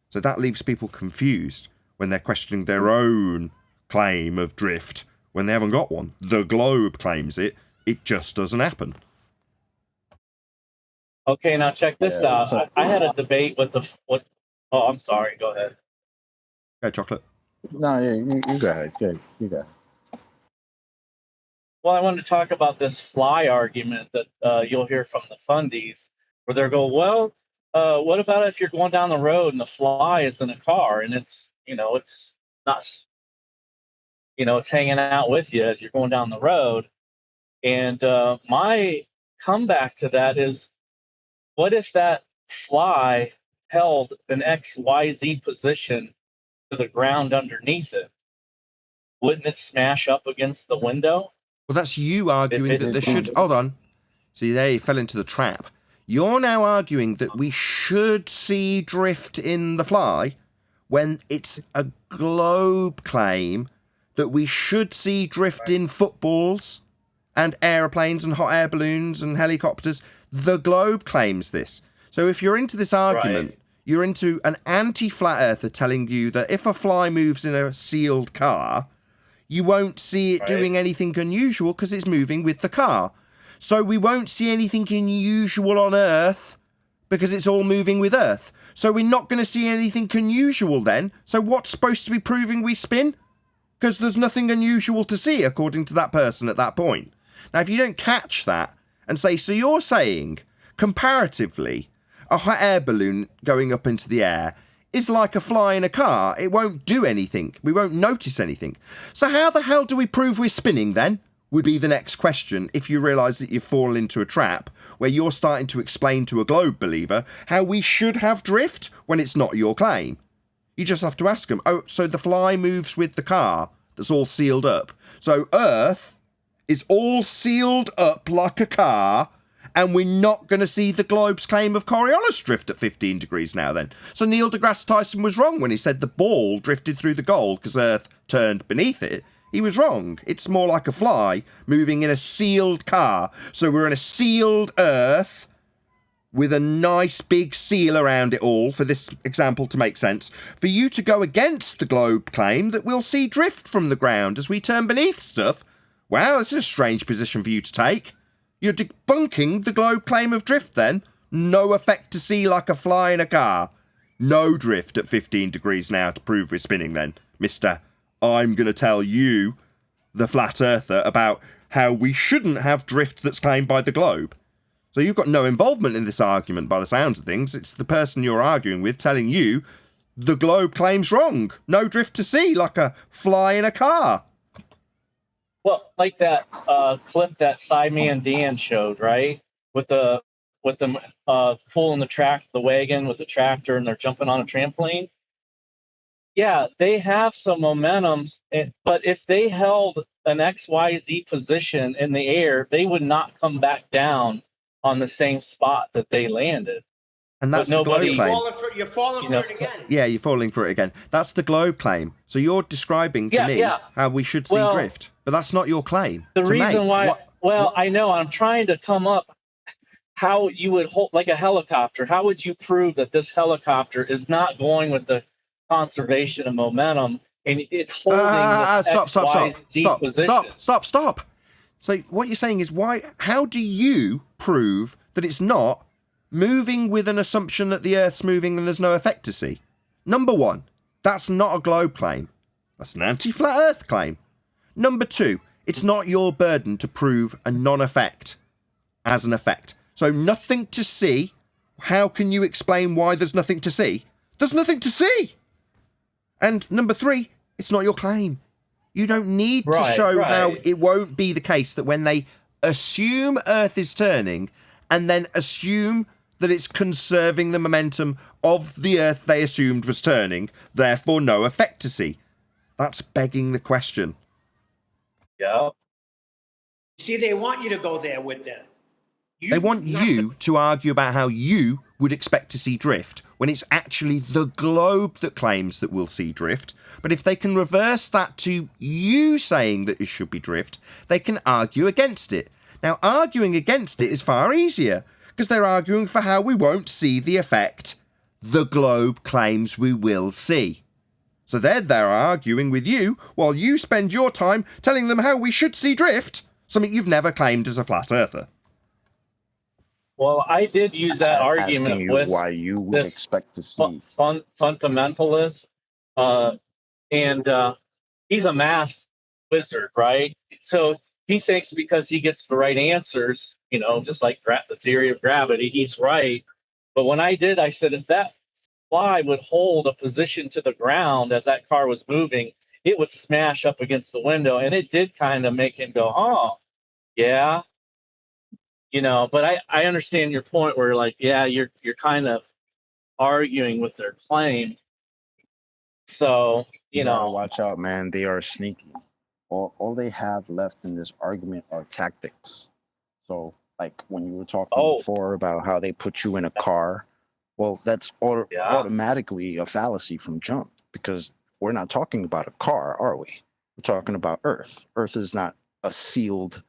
So that leaves people confused when they're questioning their own claim of drift when they haven't got one. The globe claims it. It just doesn't happen. Okay, now check this out. so- I had a debate with Oh, I'm sorry. Go ahead. Go, Chocolate. No, yeah, you go ahead. Good, you go. Well, I wanted to talk about this fly argument that you'll hear from the fundies, where they'll go, well, what about if you're going down the road and the fly is in a car and it's not, it's hanging out with you as you're going down the road. And my comeback to that is, what if that fly held an XYZ position to the ground underneath it? Wouldn't it smash up against the window? Well, that's you arguing that there should... Hold on. See, there you fell into the trap. You're now arguing that we should see drift in the fly when it's a globe claim that we should see drift in footballs and aeroplanes and hot air balloons and helicopters. The globe claims this. So if you're into this argument, Right. You're into an anti-flat earther telling you that if a fly moves in a sealed car, you won't see it Right. doing anything unusual because it's moving with the car. So we won't see anything unusual on Earth because it's all moving with Earth. So we're not going to see anything unusual then. So what's supposed to be proving we spin? Because there's nothing unusual to see, according to that person at that point. Now, if you don't catch that and say, so you're saying, comparatively, a hot air balloon going up into the air is like a fly in a car. It won't do anything. We won't notice anything. So how the hell do we prove we're spinning then? Would be the next question if you realise that you've fallen into a trap where you're starting to explain to a globe believer how we should have drift when it's not your claim. You just have to ask them, oh, so the fly moves with the car that's all sealed up. So Earth is all sealed up like a car, and we're not going to see the globe's claim of Coriolis drift at 15 degrees now then. So Neil deGrasse Tyson was wrong when he said the ball drifted through the goal because Earth turned beneath it. He was wrong. It's more like a fly moving in a sealed car. So we're in a sealed Earth with a nice big seal around it all, for this example to make sense, for you to go against the globe claim that we'll see drift from the ground as we turn beneath stuff. Wow, this is a strange position for you to take. You're debunking the globe claim of drift then. No effect to see like a fly in a car. No drift at 15 degrees now to prove we're spinning then, Mr. I'm going to tell you, the flat earther, about how we shouldn't have drift that's claimed by the globe. So you've got no involvement in this argument by the sounds of things. It's the person you're arguing with telling you the globe claim's wrong. No drift to see like a fly in a car. Well, like that clip that Sideman Dan showed, right? With them pulling the wagon with the tractor, and they're jumping on a trampoline. Yeah, they have some momentum, but if they held an XYZ position in the air, they would not come back down on the same spot that they landed. And that's the globe claim. You're falling for it again. Yeah, you're falling for it again. That's the globe claim. So you're describing to me how we should see drift. But that's not your claim. The reason why... I know. I'm trying to come up how you would hold, like a helicopter. How would you prove that this helicopter is not going with the conservation of momentum and it's holding Stop. So what you're saying is how do you prove that it's not moving with an assumption that the Earth's moving and there's no effect to see? Number one, that's not a globe claim. That's an anti-flat Earth claim. Number two, it's not your burden to prove a non-effect as an effect. So nothing to see. how can you explain why there's nothing to see? There's nothing to see. And number 3, it's not your claim. You don't need to show how it won't be the case that when they assume Earth is turning and then assume that it's conserving the momentum of the Earth they assumed was turning, therefore no effect to see. That's begging the question. Yeah. See, they want you to go there with them. They want you to argue about how you would expect to see drift when it's actually the globe that claims that we'll see drift. But if they can reverse that to you saying that it should be drift, they can argue against it. Now, arguing against it is far easier because they're arguing for how we won't see the effect the globe claims we will see. So they're arguing with you while you spend your time telling them how we should see drift, something you've never claimed as a flat earther. Well, I did use that argument asking you with why you would expect to see. Fundamentalist, and he's a math wizard, right? So he thinks because he gets the right answers, just like the theory of gravity, he's right. But when I said, if that fly would hold a position to the ground as that car was moving, it would smash up against the window. And it did kind of make him go, oh, yeah. But I understand your point where you're kind of arguing with their claim. So, You gotta watch out, man. They are sneaky. All they have left in this argument are tactics. So, like when you were talking before about how they put you in a car, well, that's automatically a fallacy from jump, because we're not talking about a car, are we? We're talking about Earth. Earth is not a sealed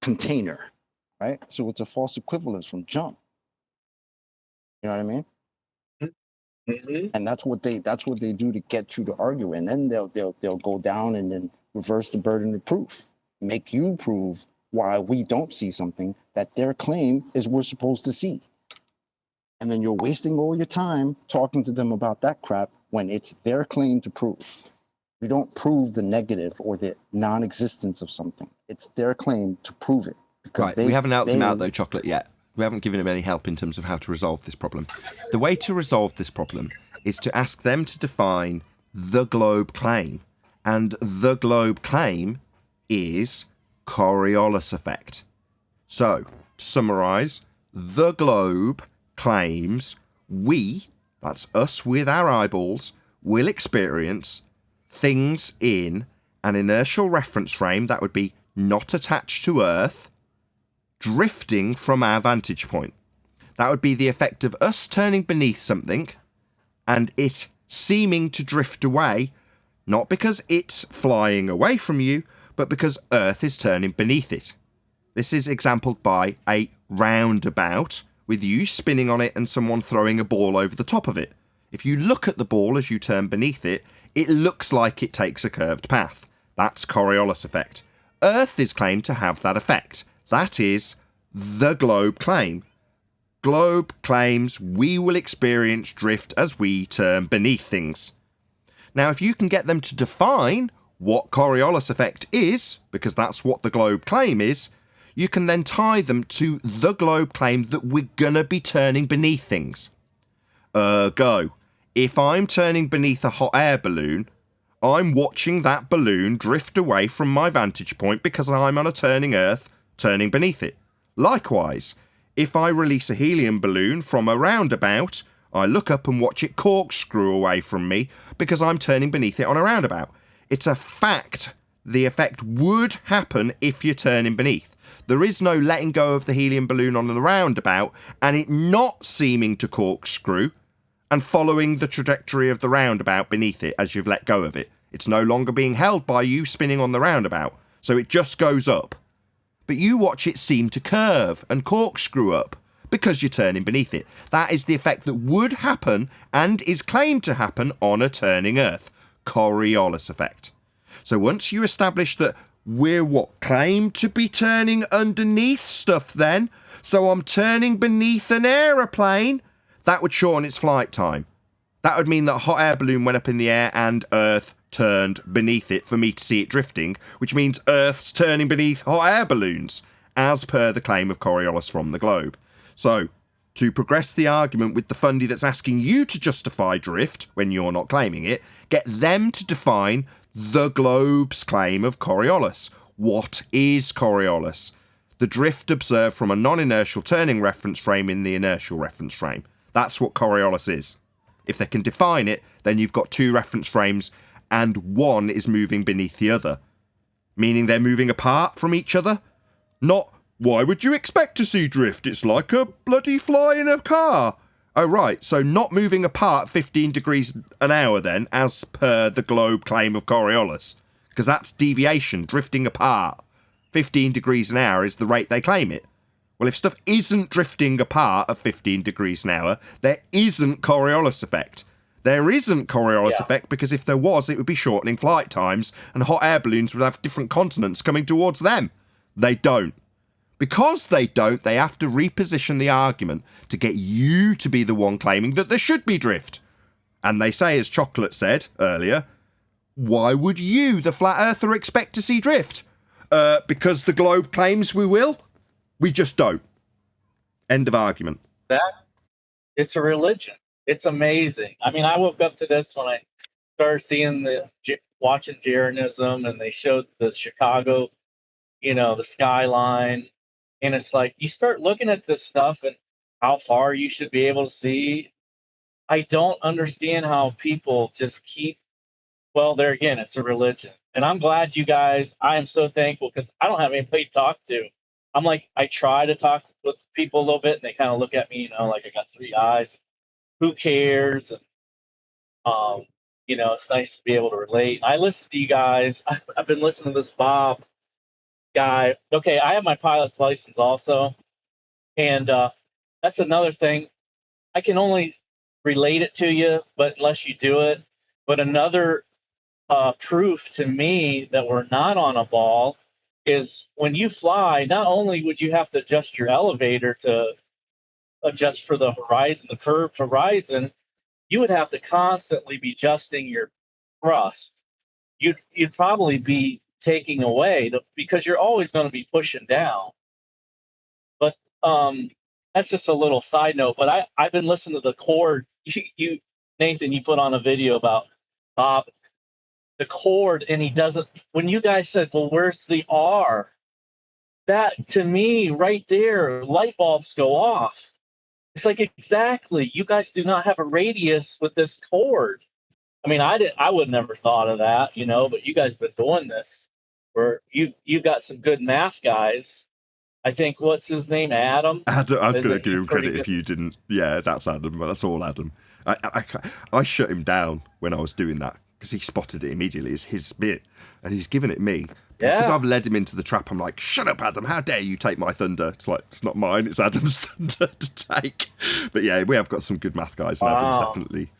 container, right? So it's a false equivalence from jump. You know what I mean? Mm-hmm. And that's what they do to get you to argue, and then they'll go down and then reverse the burden of proof, make you prove why we don't see something that their claim is we're supposed to see. And then you're wasting all your time talking to them about that crap when it's their claim to prove. You don't prove the negative or the non-existence of something. It's their claim to prove it. Right, we haven't helped him out though, Chocolate, yet. We haven't given him any help in terms of how to resolve this problem. The way to resolve this problem is to ask them to define the globe claim. And the globe claim is Coriolis effect. So, to summarise, the globe claims we, that's us with our eyeballs, will experience things in an inertial reference frame that would be not attached to Earth, drifting from our vantage point. That would be the effect of us turning beneath something and it seeming to drift away, not because it's flying away from you, but because Earth is turning beneath it. This is exampled by a roundabout, with you spinning on it and someone throwing a ball over the top of it. If you look at the ball as you turn beneath it, it looks like it takes a curved path. That's Coriolis effect. Earth is claimed to have that effect. That is the globe claim. Globe claims we will experience drift as we turn beneath things. Now, if you can get them to define what Coriolis effect is, because that's what the globe claim is, you can then tie them to the globe claim that we're gonna be turning beneath things. Ergo, if I'm turning beneath a hot air balloon, I'm watching that balloon drift away from my vantage point because I'm on a turning Earth, turning beneath it. Likewise, if I release a helium balloon from a roundabout, I look up and watch it corkscrew away from me because I'm turning beneath it on a roundabout. It's a fact the effect would happen if you're turning beneath. There is no letting go of the helium balloon on the roundabout and it not seeming to corkscrew and following the trajectory of the roundabout beneath it as you've let go of it. It's no longer being held by you spinning on the roundabout, so it just goes up. But you watch it seem to curve and corkscrew up because you're turning beneath it. That is the effect that would happen and is claimed to happen on a turning Earth. Coriolis effect. So once you establish that we're claimed to be turning underneath stuff then, so I'm turning beneath an aeroplane, that would shorten its flight time. That would mean that a hot air balloon went up in the air and Earth turned beneath it for me to see it drifting, which means Earth's turning beneath hot air balloons, as per the claim of Coriolis from the globe. So, To progress the argument with the fundy that's asking you to justify drift when you're not claiming it, get them to define the globe's claim of Coriolis. What is Coriolis? The drift observed from a non-inertial turning reference frame in the inertial reference frame. That's what Coriolis is. If they can define it, then you've got two reference frames and one is moving beneath the other. Meaning they're moving apart from each other? Not, why would you expect to see drift? It's like a bloody fly in a car. Oh, right, so not moving apart 15 degrees an hour then, as per the globe claim of Coriolis. Because that's deviation, drifting apart. 15 degrees an hour is the rate they claim it. Well, if stuff isn't drifting apart at 15 degrees an hour, there isn't Coriolis effect. There isn't Coriolis effect because if there was, it would be shortening flight times and hot air balloons would have different continents coming towards them. They don't. Because they don't, they have to reposition the argument to get you to be the one claiming that there should be drift. And they say, as Chocolate said earlier, why would you, the flat earther, expect to see drift? Because the globe claims we will? We just don't. End of argument. It's a religion. It's amazing. I mean, I woke up to this when I started seeing watching Jeranism, and they showed the Chicago, the skyline. And it's like, you start looking at this stuff and how far you should be able to see. I don't understand how people just well, there again, it's a religion. And I'm glad you guys, I am so thankful because I don't have anybody to talk to. I'm like, I try to talk with people a little bit and they kind of look at me, like I got three eyes. Who cares? And, it's nice to be able to relate. I listen to you guys. I've been listening to this Bob guy. Okay, I have my pilot's license also. And that's another thing. I can only relate it to you, but unless you do it. But another proof to me that we're not on a ball is when you fly, not only would you have to adjust your elevator to adjust for the horizon, the curved horizon, you would have to constantly be adjusting your thrust. You'd probably be taking away because you're always going to be pushing down. But that's just a little side note. But I've been listening to the chord. You Nathan, you put on a video about Bob, the chord, and he doesn't. When you guys said, "Well, where's the R?" That to me, right there, light bulbs go off. It's like, exactly. You guys do not have a radius with this chord. I mean, I would never thought of that, but you guys been doing this. Where you've got some good math guys. I think, what's his name? Adam? I was going to give him credit if you didn't. Yeah, that's Adam. But that's all Adam. I shut him down when I was doing that because he spotted it immediately as his bit, and he's given it me. Because I've led him into the trap, I'm like, shut up, Adam, how dare you take my thunder? It's like, it's not mine, it's Adam's thunder to take. But yeah, we have got some good math guys, and Adam's definitely,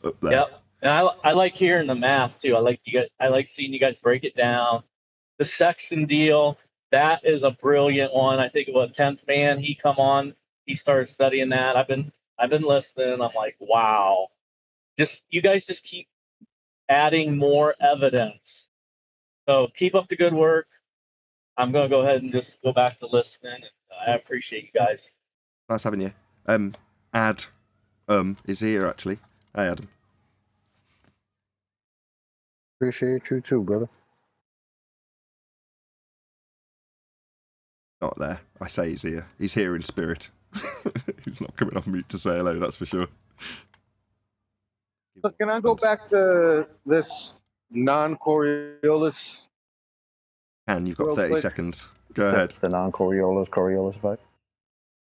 up there. Yep. And I like hearing the math too. I like seeing you guys break it down. The Sexton deal, that is a brilliant one. I think about 10th Man, he he started studying that. I've been listening. I'm like, wow. You guys just keep adding more evidence. So keep up the good work. I'm going to go ahead and just go back to listening. I appreciate you guys. Nice having you. Is here actually. Hey, Adam. Appreciate you too, brother. Not there. I say he's here. He's here in spirit. He's not coming off mute to say hello, that's for sure. So can I go back to this non-Coriolis? And you've got 30 seconds. Go ahead. The non-Coriolis effect.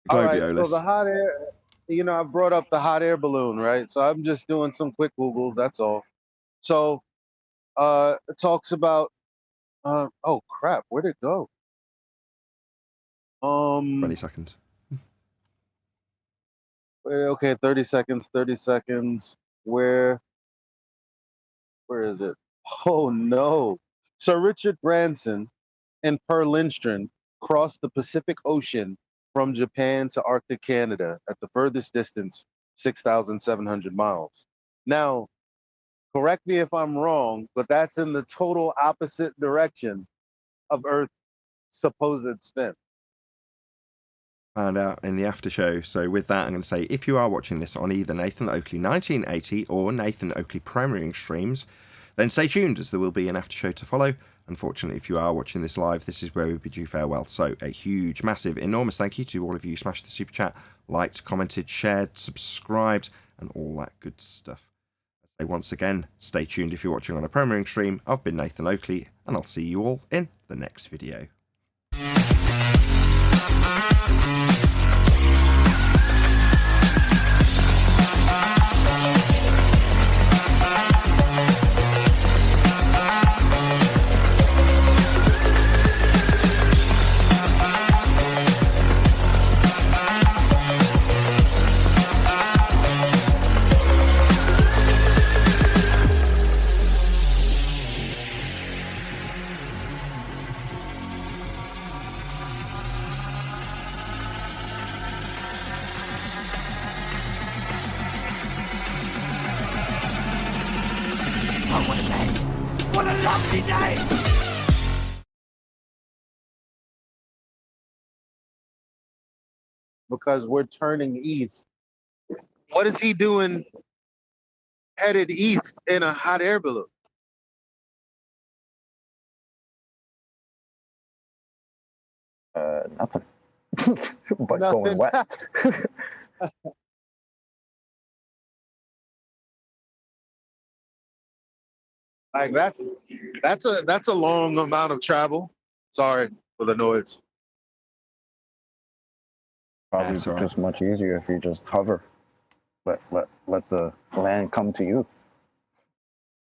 All right, so the hot air, I brought up the hot air balloon, right? So I'm just doing some quick Googles, that's all. So it talks about, oh crap, where'd it go? 20 seconds. Okay, 30 seconds. Where is it? Oh no. Sir Richard Branson and Per Lindström crossed the Pacific Ocean from Japan to Arctic Canada at the furthest distance, 6,700 miles. Now, correct me if I'm wrong, but that's in the total opposite direction of Earth's supposed spin. found out in the after show. So with that, I'm going to say, if you are watching this on either Nathan Oakley 1980 or Nathan Oakley premiering streams, then stay tuned, as there will be an after show to follow. Unfortunately, if you are watching this live, this is where we bid you farewell. So a huge, massive, enormous thank you to all of you who smashed the super chat, liked, commented, shared, subscribed, and all that good stuff. I say once again, stay tuned if you're watching on a premiering stream. I've been Nathan Oakley, and I'll see you all in the next video. Because we're turning east. What is he doing headed east in a hot air balloon? Nothing. But Nothing. going west. Like that's a long amount of travel. Sorry for the noise. Probably That's all right. just much easier if you just hover. Let the land come to you.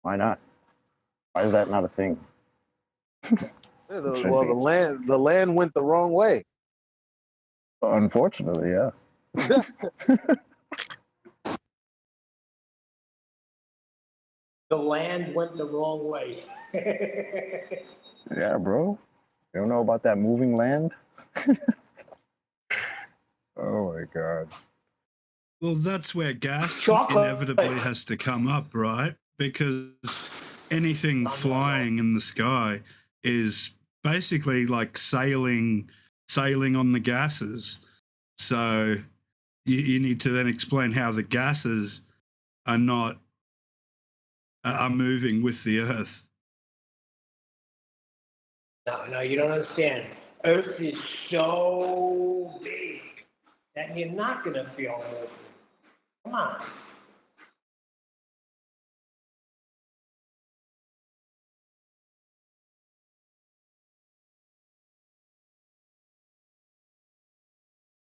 Why not? Why is that not a thing? Yeah, Should well, be. the land went the wrong way. Unfortunately, yeah. The land went the wrong way. Yeah, bro. You don't know about that moving land? Oh my god. Well, that's where gas Chocolate. inevitably has to come up, right? Because anything flying in the sky is basically like sailing on the gases. So you need to then explain how the gases are not are moving with the Earth. No, you don't understand. Earth is so big that you're not going to feel movement. Come on.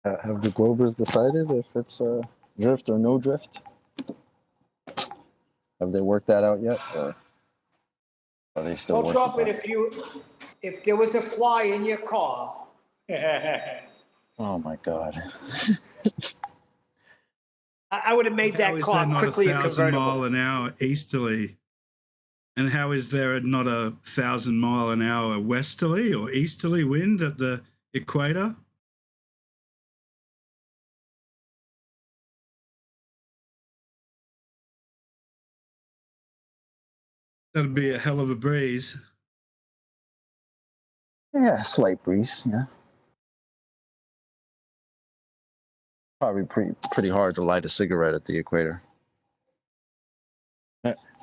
Have the Globers decided if it's drift or no drift? Have they worked that out yet? Or are they still Well, working drop on it if there was a fly in your car. Oh my god. I would have made How that is car there not quickly a 1,000 convertible. mile an hour easterly? And how is there not 1,000 mile an hour westerly or easterly wind at the equator? That'd be a hell of a breeze. Yeah, slight breeze, yeah. Probably pretty hard to light a cigarette at the equator.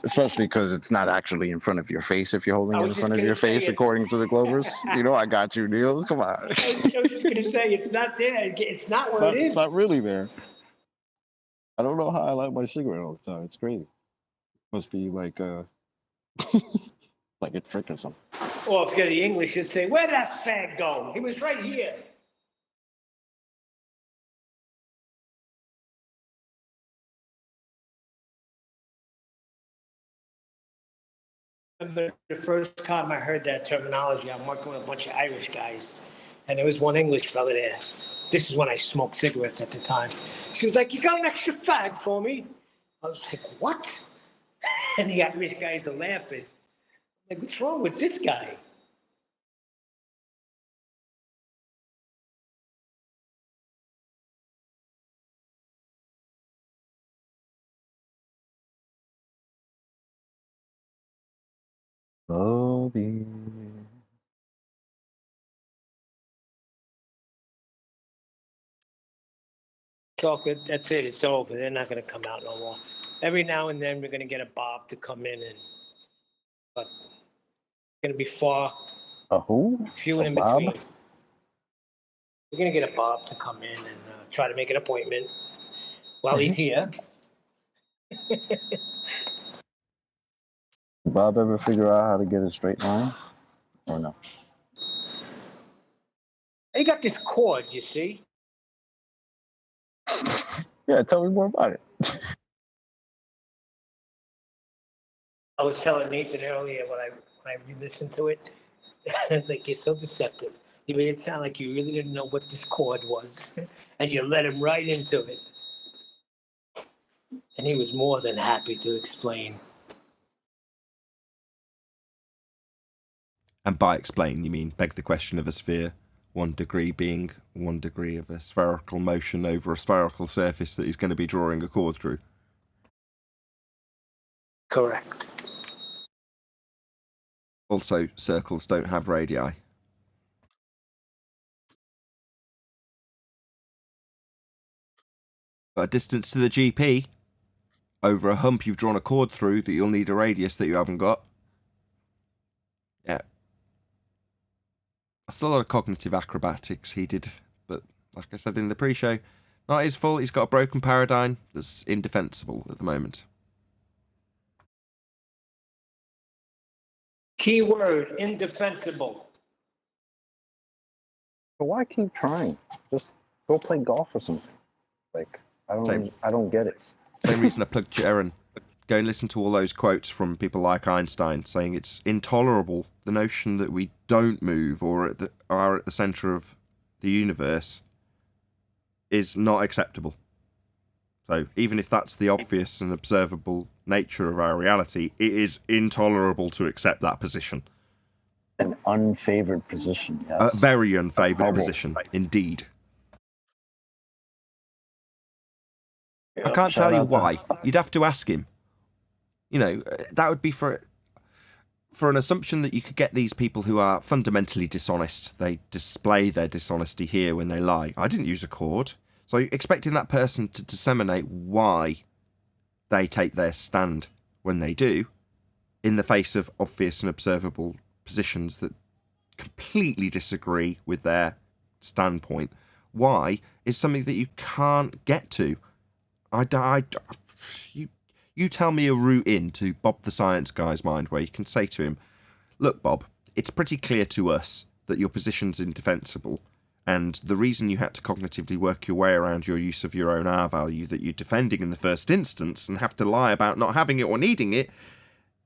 Especially because it's not actually in front of your face if you're holding I it was in just front of gonna your say face, it's- according to the Globers. You know I got you, Niels. Come on. I was just going to say, it's not there. It's not where it It's is. not really there. I don't know how I light my cigarette all the time. It's crazy. Must be like like a trick or something. Or if you're the English, you'd say, where'd that fag go? He was right here. Remember the first time I heard that terminology, I'm working with a bunch of Irish guys, and there was one English fella there. This is when I smoked cigarettes at the time. She was like, you got an extra fag for me? I was like, what? And the Irish guys are laughing. I'm like, what's wrong with this guy? Bobby. Chocolate, that's it. It's over. They're not going to come out no more. Every now and then, we're going to get a Bob to come in, but it's going to be far, A who? few A in Bob? between. We're going to get a Bob to come in and try to make an appointment while he's here. Bob ever figure out how to get a straight line? Or no? He got this cord, you see. Yeah, tell me more about it. I was telling Nathan earlier when I re-listened to it, like, you're so deceptive. You made it sound like you really didn't know what this cord was, and you let him right into it. And he was more than happy to explain. And by explain, you mean beg the question of a sphere, 1 degree being 1 degree of a spherical motion over a spherical surface that he's going to be drawing a chord through. Correct. Also, circles don't have radii. But a distance to the GP, over a hump you've drawn a chord through that you'll need a radius that you haven't got. Yeah. That's a lot of cognitive acrobatics he did, but like I said in the pre-show, not his fault. He's got a broken paradigm that's indefensible at the moment. Key word, indefensible. But why keep trying? Just go play golf or something. Like, I don't get it. Same reason I plugged Jaron. Go and listen to all those quotes from people like Einstein saying it's intolerable, the notion that we don't move or are at the centre of the universe is not acceptable. So even if that's the obvious and observable nature of our reality, it is intolerable to accept that position. An unfavored position, yes. A very unfavoured position, indeed. I can't tell you why. You'd have to ask him. You know, that would be for an assumption that you could get these people who are fundamentally dishonest. They display their dishonesty here when they lie. I didn't use a chord. So expecting that person to disseminate why they take their stand when they do, in the face of obvious and observable positions that completely disagree with their standpoint, why is something that you can't get to. You tell me a route into Bob the Science Guy's mind where you can say to him, look, Bob, it's pretty clear to us that your position's indefensible, and the reason you had to cognitively work your way around your use of your own R value that you're defending in the first instance and have to lie about not having it or needing it,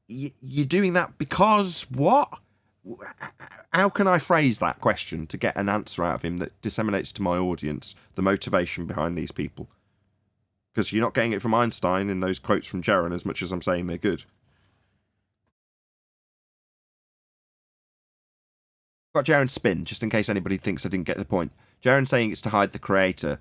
you're doing that because what? How can I phrase that question to get an answer out of him that disseminates to my audience the motivation behind these people? Because you're not getting it from Einstein in those quotes from Jaron as much as I'm saying they're good. Got Jaron's spin, just in case anybody thinks I didn't get the point. Jaron saying it's to hide the creator.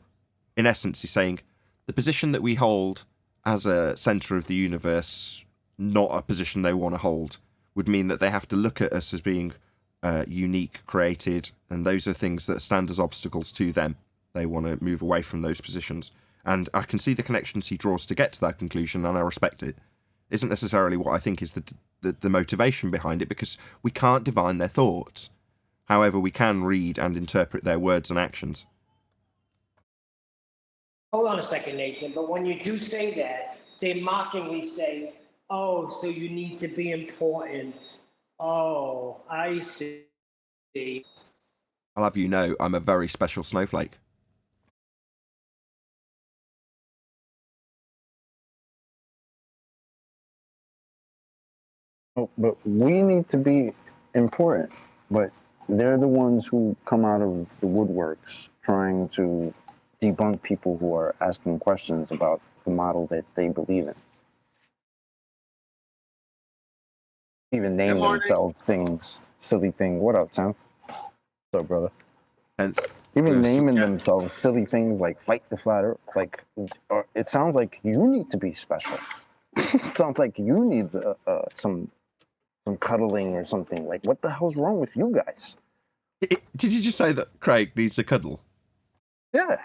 In essence, he's saying the position that we hold as a centre of the universe, not a position they want to hold, would mean that they have to look at us as being unique, created, and those are things that stand as obstacles to them. They want to move away from those positions. And I can see the connections he draws to get to that conclusion, and I respect it. Isn't necessarily what I think is the motivation behind it, because we can't divine their thoughts. However, we can read and interpret their words and actions. Hold on a second, Nathan. But when you do say that, they mockingly say, oh, so you need to be important. Oh, I see. I'll have you know I'm a very special snowflake. But we need to be important. But they're the ones who come out of the woodworks trying to debunk people who are asking questions about the model that they believe in. Even name themselves things, silly things. What up, Tim? What's up, brother? And even naming themselves silly things like fight the flat earth. Like, it sounds like you need to be special. It sounds like you need some cuddling or something. Like, what the hell's wrong with you guys? Did you just say that Craig needs a cuddle? Yeah.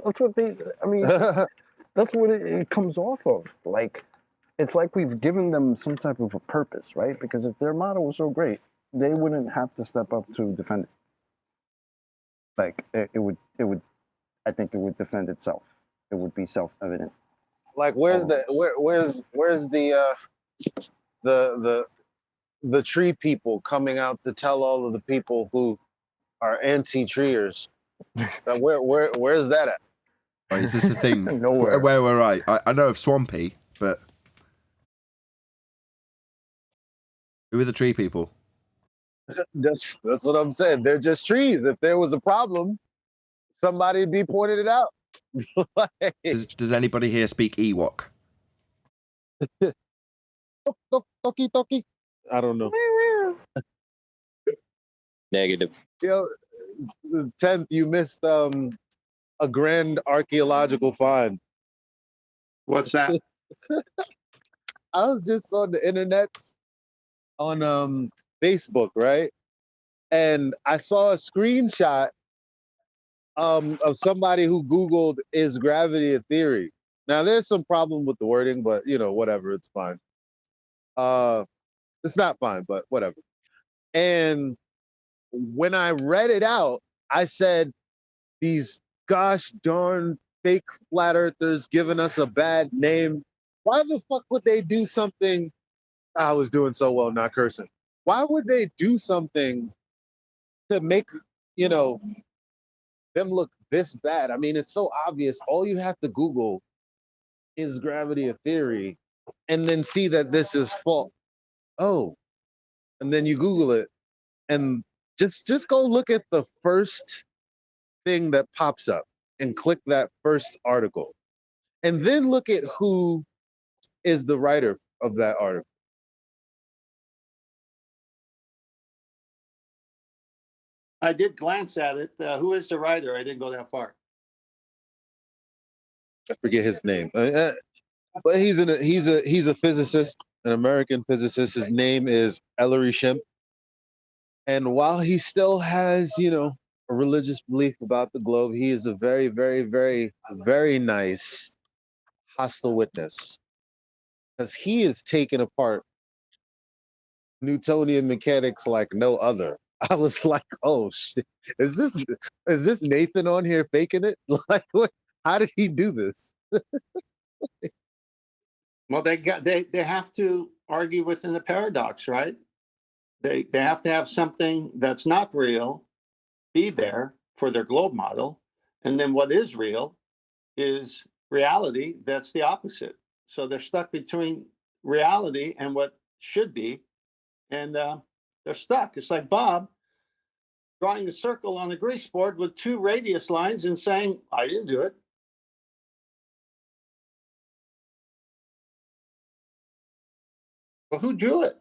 That's what they. I mean, that's what it comes off of. Like, it's like we've given them some type of a purpose, right? Because if their model was so great, they wouldn't have to step up to defend it. Like, it would. I think it would defend itself. It would be self-evident. Like, where's the tree people coming out to tell all of the people who are anti-treers? Where's that at? Right, is this a thing? Nowhere. Where we're right? I know of Swampy, but who are the tree people? That's what I'm saying. They're just trees. If there was a problem, somebody'd be pointing it out. Like, Does anybody here speak Ewok? Toki toki. I don't know. Negative. Yo, 10th, you missed a grand archaeological find. What's that? I was just on the internet on Facebook, right? And I saw a screenshot of somebody who Googled, "Is gravity a theory?" Now there's some problem with the wording, but whatever, it's fine. It's not fine, but whatever. And when I read it out, I said, these gosh darn fake flat earthers giving us a bad name. Why the fuck would they do something? I was doing so well, not cursing. Why would they do something to make, them look this bad? I mean, it's so obvious. All you have to Google is gravity a theory and then see that this is false. Oh, and then you Google it and just go look at the first thing that pops up and click that first article. And then look at who is the writer of that article. I did glance at it. Who is the writer? I didn't go that far. I forget his name, but he's a physicist, an American physicist. His name is Ellery Shimp. And while he still has, a religious belief about the globe, he is a very, very, very, very nice hostile witness, because he is taken apart Newtonian mechanics like no other. I was like, oh shit, is this Nathan on here faking it? Like, what? How did he do this? Well, they have to argue within the paradox, right? They have to have something that's not real be there for their globe model, and then what is real is reality that's the opposite. So they're stuck between reality and what should be, and they're stuck. It's like Bob drawing a circle on a grease board with two radius lines and saying, I didn't do it. Well, who drew it?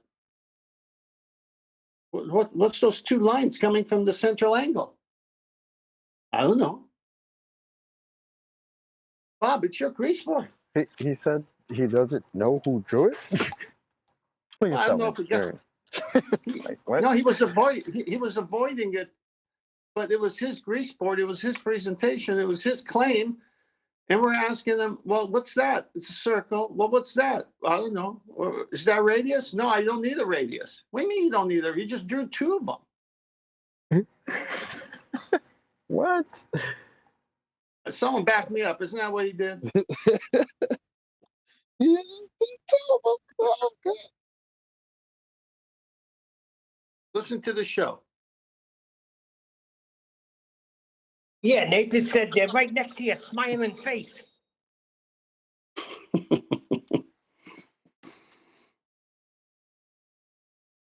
What's those two lines coming from the central angle? I don't know. Bob, it's your grease board. He said he doesn't know who drew it. I don't know if it got. Like, what? No, he was avoiding it, but it was his grease board. It was his presentation. It was his claim. And we're asking them, well, what's that? It's a circle. Well, what's that? I don't know. Is that radius? No, I don't need a radius. What do you mean you don't need it? You just drew two of them. What? Someone back me up. Isn't that what he did? Listen to the show. Yeah, Nathan said they're right next to your smiling face.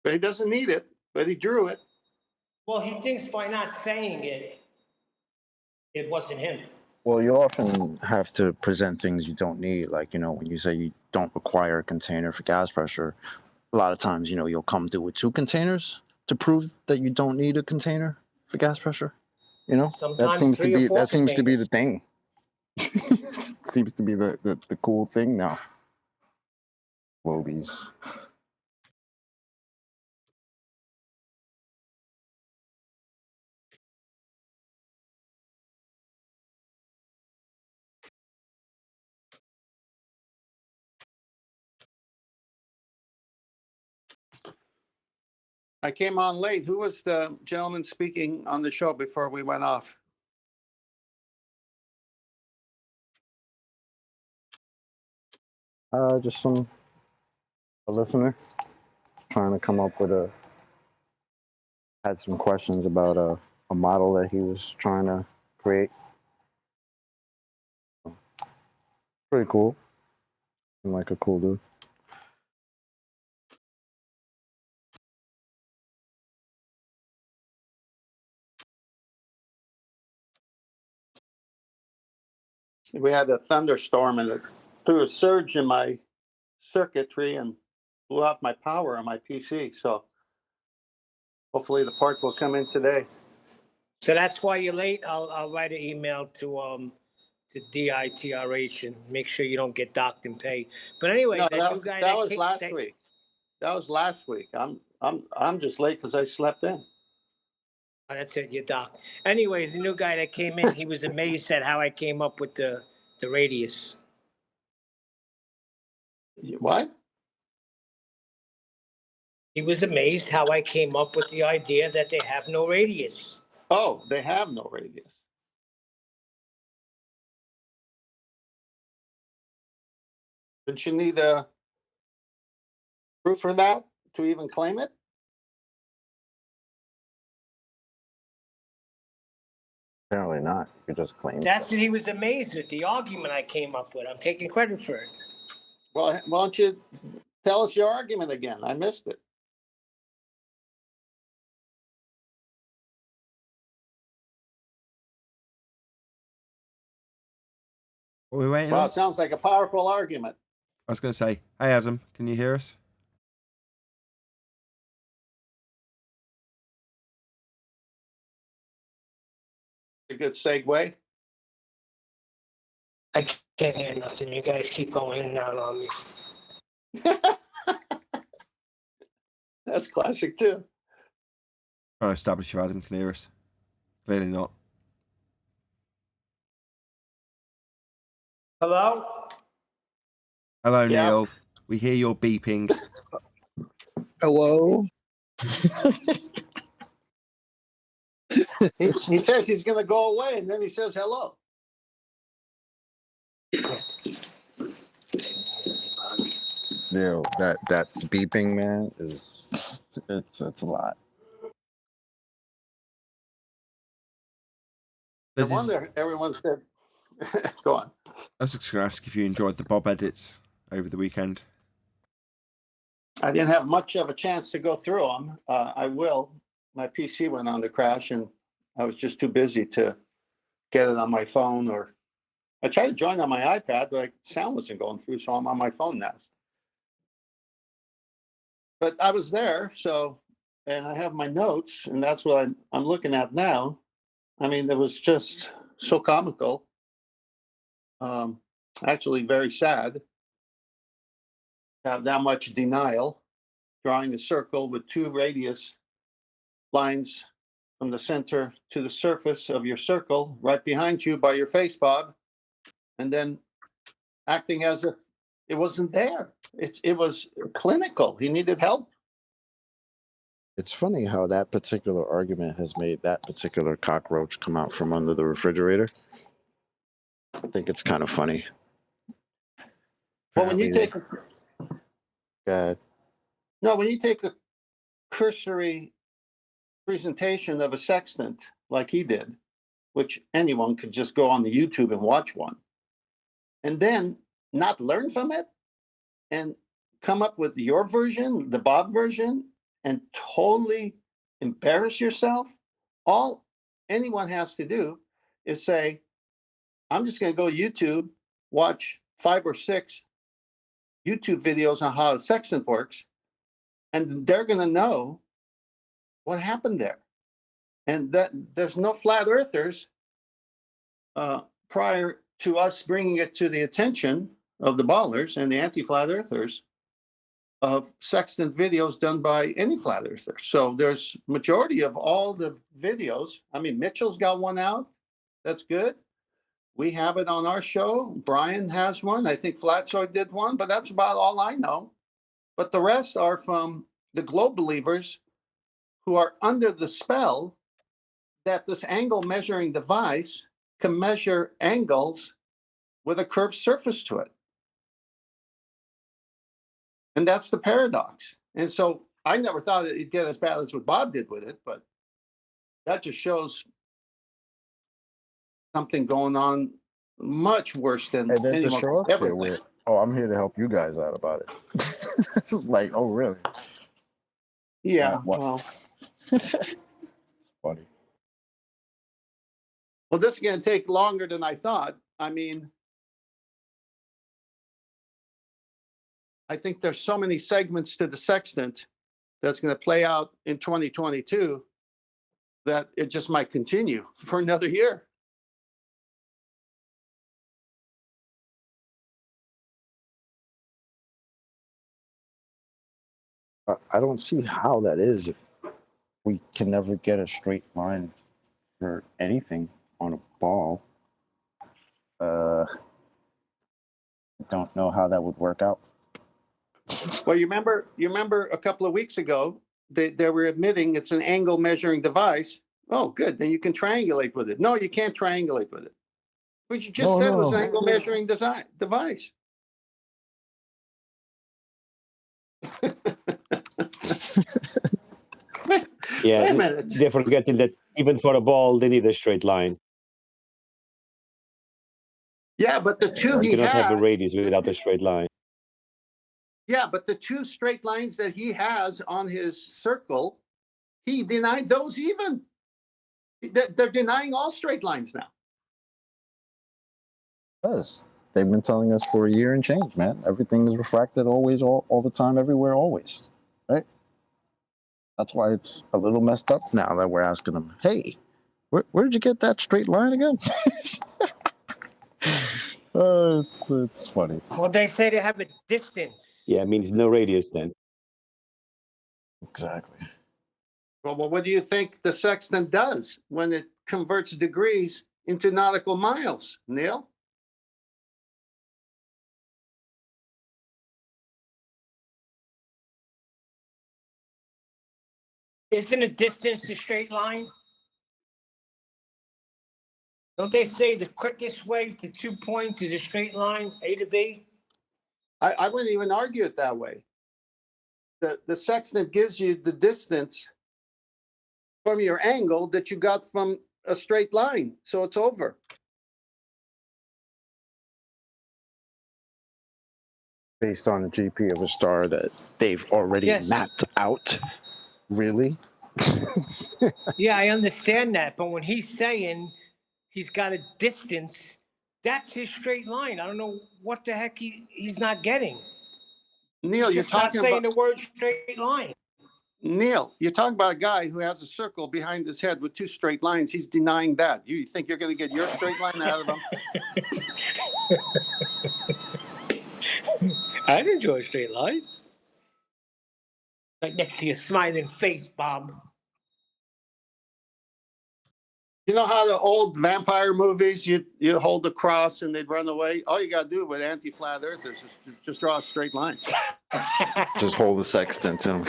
But he doesn't need it, but he drew it. Well, he thinks by not saying it, it wasn't him. Well, you often have to present things you don't need. Like, when you say you don't require a container for gas pressure, a lot of times, you'll come through with two containers to prove that you don't need a container for gas pressure. Sometimes that seems to 3 or be 4 that seems to be the containers. thing. Seems to be the cool thing now. Globies. I came on late. Who was the gentleman speaking on the show before we went off? Just a listener trying to come up with had some questions about a model that he was trying to create. Pretty cool. Seemed like a cool dude. We had a thunderstorm and it threw a surge in my circuitry and blew out my power on my PC. So hopefully the part will come in today. So that's why you're late. I'll write an email to DITRH and make sure you don't get docked and pay. But anyway, No, that new guy that was kicked- last that- week. That was last week. I'm just late because I slept in. Oh, that's it. You're docked. Anyways, the new guy that came in, he was amazed at how I came up with the radius. What? He was amazed how I came up with the idea that they have no radius. Oh, they have no radius. Didn't you need a proof for that to even claim it? Apparently not. You just claimed. That's what he was amazed at, the argument I came up with. I'm taking credit for it. Well, why don't you tell us your argument again? I missed it. What are we waiting Well, on? it sounds like a powerful argument. I was going to say, hey Adam, can you hear us? A good segue. I can't hear nothing. You guys keep going in and out on me. That's classic too. Trying to establish if Adam can hear us. Clearly not. Hello? Hello, Yeah. Neil. We hear your beeping. Hello. He says he's going to go away, and then he says hello. Yo, that beeping, man, it's a lot. I wonder. Everyone said, "Go on." I was just going to ask if you enjoyed the Bob edits over the weekend. I didn't have much of a chance to go through them. I will. My PC went on the crash, and I was just too busy to get it on my phone. Or I tried to join on my iPad, but sound wasn't going through, so I'm on my phone now. But I was there, so, and I have my notes, and that's what I'm looking at now. I mean, it was just so comical. Actually, very sad to have that much denial. Drawing a circle with two radius lines from the center to the surface of your circle, right behind you by your face, Bob, and then acting as if it wasn't there. It was clinical. He needed help. It's funny how that particular argument has made that particular cockroach come out from under the refrigerator. I think it's kind of funny. Well, when you take God. when you take a cursory presentation of a sextant like he did, which anyone could just go on the YouTube and watch one, and then not learn from it and come up with your version, the Bob version, and totally embarrass yourself, all anyone has to do is say, I'm just going to go YouTube, watch 5 or 6 YouTube videos on how a sextant works, and they're going to know what happened there. And that there's no flat earthers prior to us bringing it to the attention of the ballers and the anti-flat earthers of sextant videos done by any flat earther. So there's majority of all the videos. I mean, Mitchell's got one out. That's good. We have it on our show. Brian has one. I think Flatsoid did one, but that's about all I know. But the rest are from the globe believers who are under the spell that this angle measuring device can measure angles with a curved surface to it. And that's the paradox. And so I never thought it'd get as bad as what Bob did with it, but that just shows something going on much worse than And then to anyone show up could ever there with, oh, I'm here to help you guys out about it. It's like, oh, really? Yeah, What? well, It's funny. well, this is going to take longer than I thought. I mean, I think there's so many segments to the sextant that's going to play out in 2022 that it just might continue for another year. I don't see how that is if we can never get a straight line for anything on a ball. Don't know how that would work out. Well, you remember a couple of weeks ago, they were admitting it's an angle measuring device. Oh, good. Then you can triangulate with it. No, you can't triangulate with it. But you just said it was an angle measuring device. Yeah, Wait a minute. they're forgetting that even for a ball, they need a straight line. Yeah, but the two You he cannot have a had. radius without a straight line. Yeah, but the two straight lines that he has on his circle, he denied those even. They're denying all straight lines now. Yes. They've been telling us for a year and change, man. Everything is refracted always, all the time, everywhere, always. Right? That's why it's a little messed up now that we're asking them, hey, where did you get that straight line again? It's funny. Well, they say they have a distance. Yeah, it means no radius then. Exactly. Well, what do you think the sextant does when it converts degrees into nautical miles, Neil? Isn't a distance a straight line? Don't they say the quickest way to 2 points is a straight line, A to B? I wouldn't even argue it that way. The sextant gives you the distance from your angle that you got from a straight line, so it's over. Based on the GP of a star that they've already mapped out. Really? Yeah, I understand that. But when he's saying he's got a distance, that's his straight line. I don't know what the heck he's not getting. Neil, you're Just not talking saying about the word straight line. Neil, you're talking about a guy who has a circle behind his head with two straight lines. He's denying that. You think you're going to get your straight line out of him? I'd enjoy a straight line. Right next to your smiling face, Bob. You know how the old vampire movies, you hold the cross and they'd run away? All you got to do with anti-flat earthers is just draw a straight line. Just hold the sextant to him.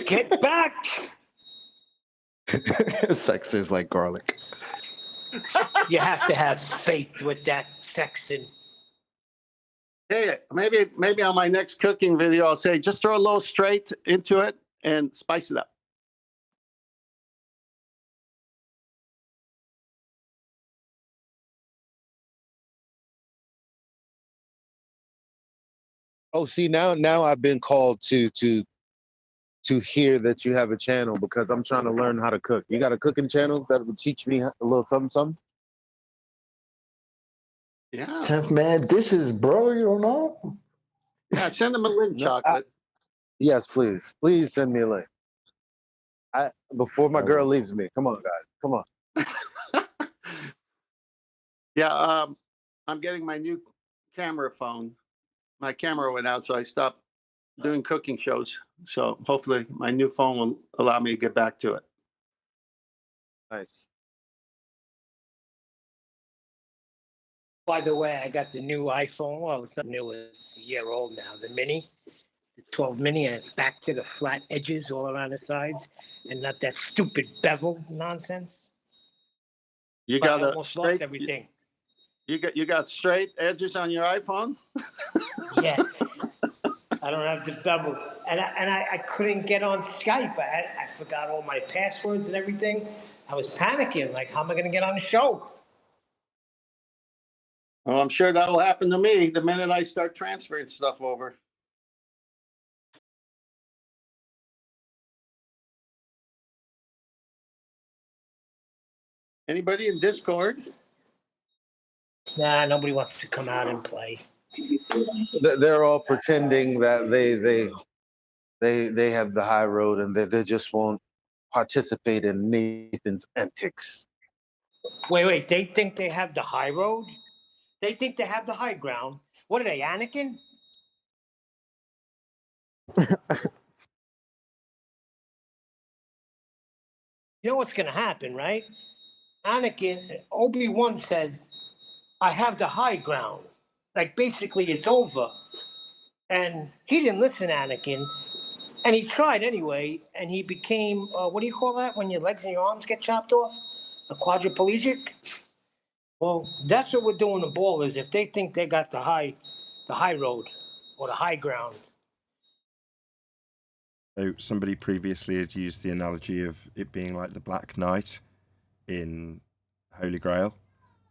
Get back! Sextant's like garlic. You have to have faith with that sextant. Hey, maybe on my next cooking video, I'll say just throw a little straight into it and spice it up. Oh, see now I've been called to hear that you have a channel because I'm trying to learn how to cook. You got a cooking channel that would teach me a little something? Yeah. Tough man dishes, bro. You don't know? Yeah, send them a link, Chocolate. Yes, please. Please send me a link. Before my girl leaves me. Come on, guys. Come on. Yeah, I'm getting my new camera phone. My camera went out, so I stopped doing cooking shows. So hopefully my new phone will allow me to get back to it. Nice. By the way, I got the new iPhone. Well, it's not new, it's a year old now. The mini. the 12 mini, and it's back to the flat edges all around the sides, and not that stupid bevel nonsense. You But got I a almost straight. lost everything. You got straight edges on your iPhone. Yes. I don't have the bevel, and I couldn't get on Skype. I forgot all my passwords and everything. I was panicking, like, how am I going to get on the show? Well, I'm sure that'll happen to me the minute I start transferring stuff over. Anybody in Discord? Nah, nobody wants to come out and play. They're all pretending that they have the high road and they just won't participate in Nathan's antics. Wait, they think they have the high road? They think they have the high ground. What are they, Anakin? You know what's going to happen, right? Anakin, Obi-Wan said, I have the high ground. Like, basically, it's over. And he didn't listen, Anakin. And he tried anyway, and he became, what do you call that when your legs and your arms get chopped off? A quadriplegic? Well, that's what we're doing to ballers. If they think they got the high road or the high ground. So somebody previously had used the analogy of it being like the Black Knight in Holy Grail.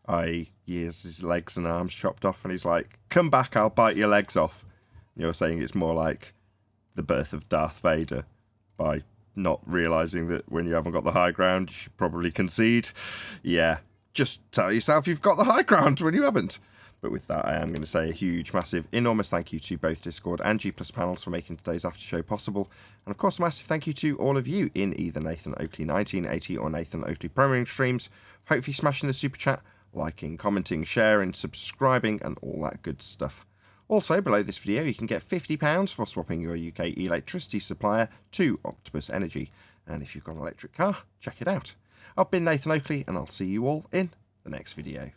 He has his legs and arms chopped off, and he's like, come back, I'll bite your legs off. And you're saying it's more like the birth of Darth Vader by not realising that when you haven't got the high ground, you should probably concede. Yeah, just tell yourself you've got the high ground when you haven't. But with that, I am going to say a huge, massive, enormous thank you to both Discord and G Plus panels for making today's after show possible. And of course, a massive thank you to all of you in either Nathan Oakley 1980 or Nathan Oakley Premiering streams. Hopefully smashing the super chat, liking, commenting, sharing, subscribing, and all that good stuff. Also, below this video, you can get £50 for swapping your UK electricity supplier to Octopus Energy. And if you've got an electric car, check it out. I've been Nathan Oakley, and I'll see you all in the next video.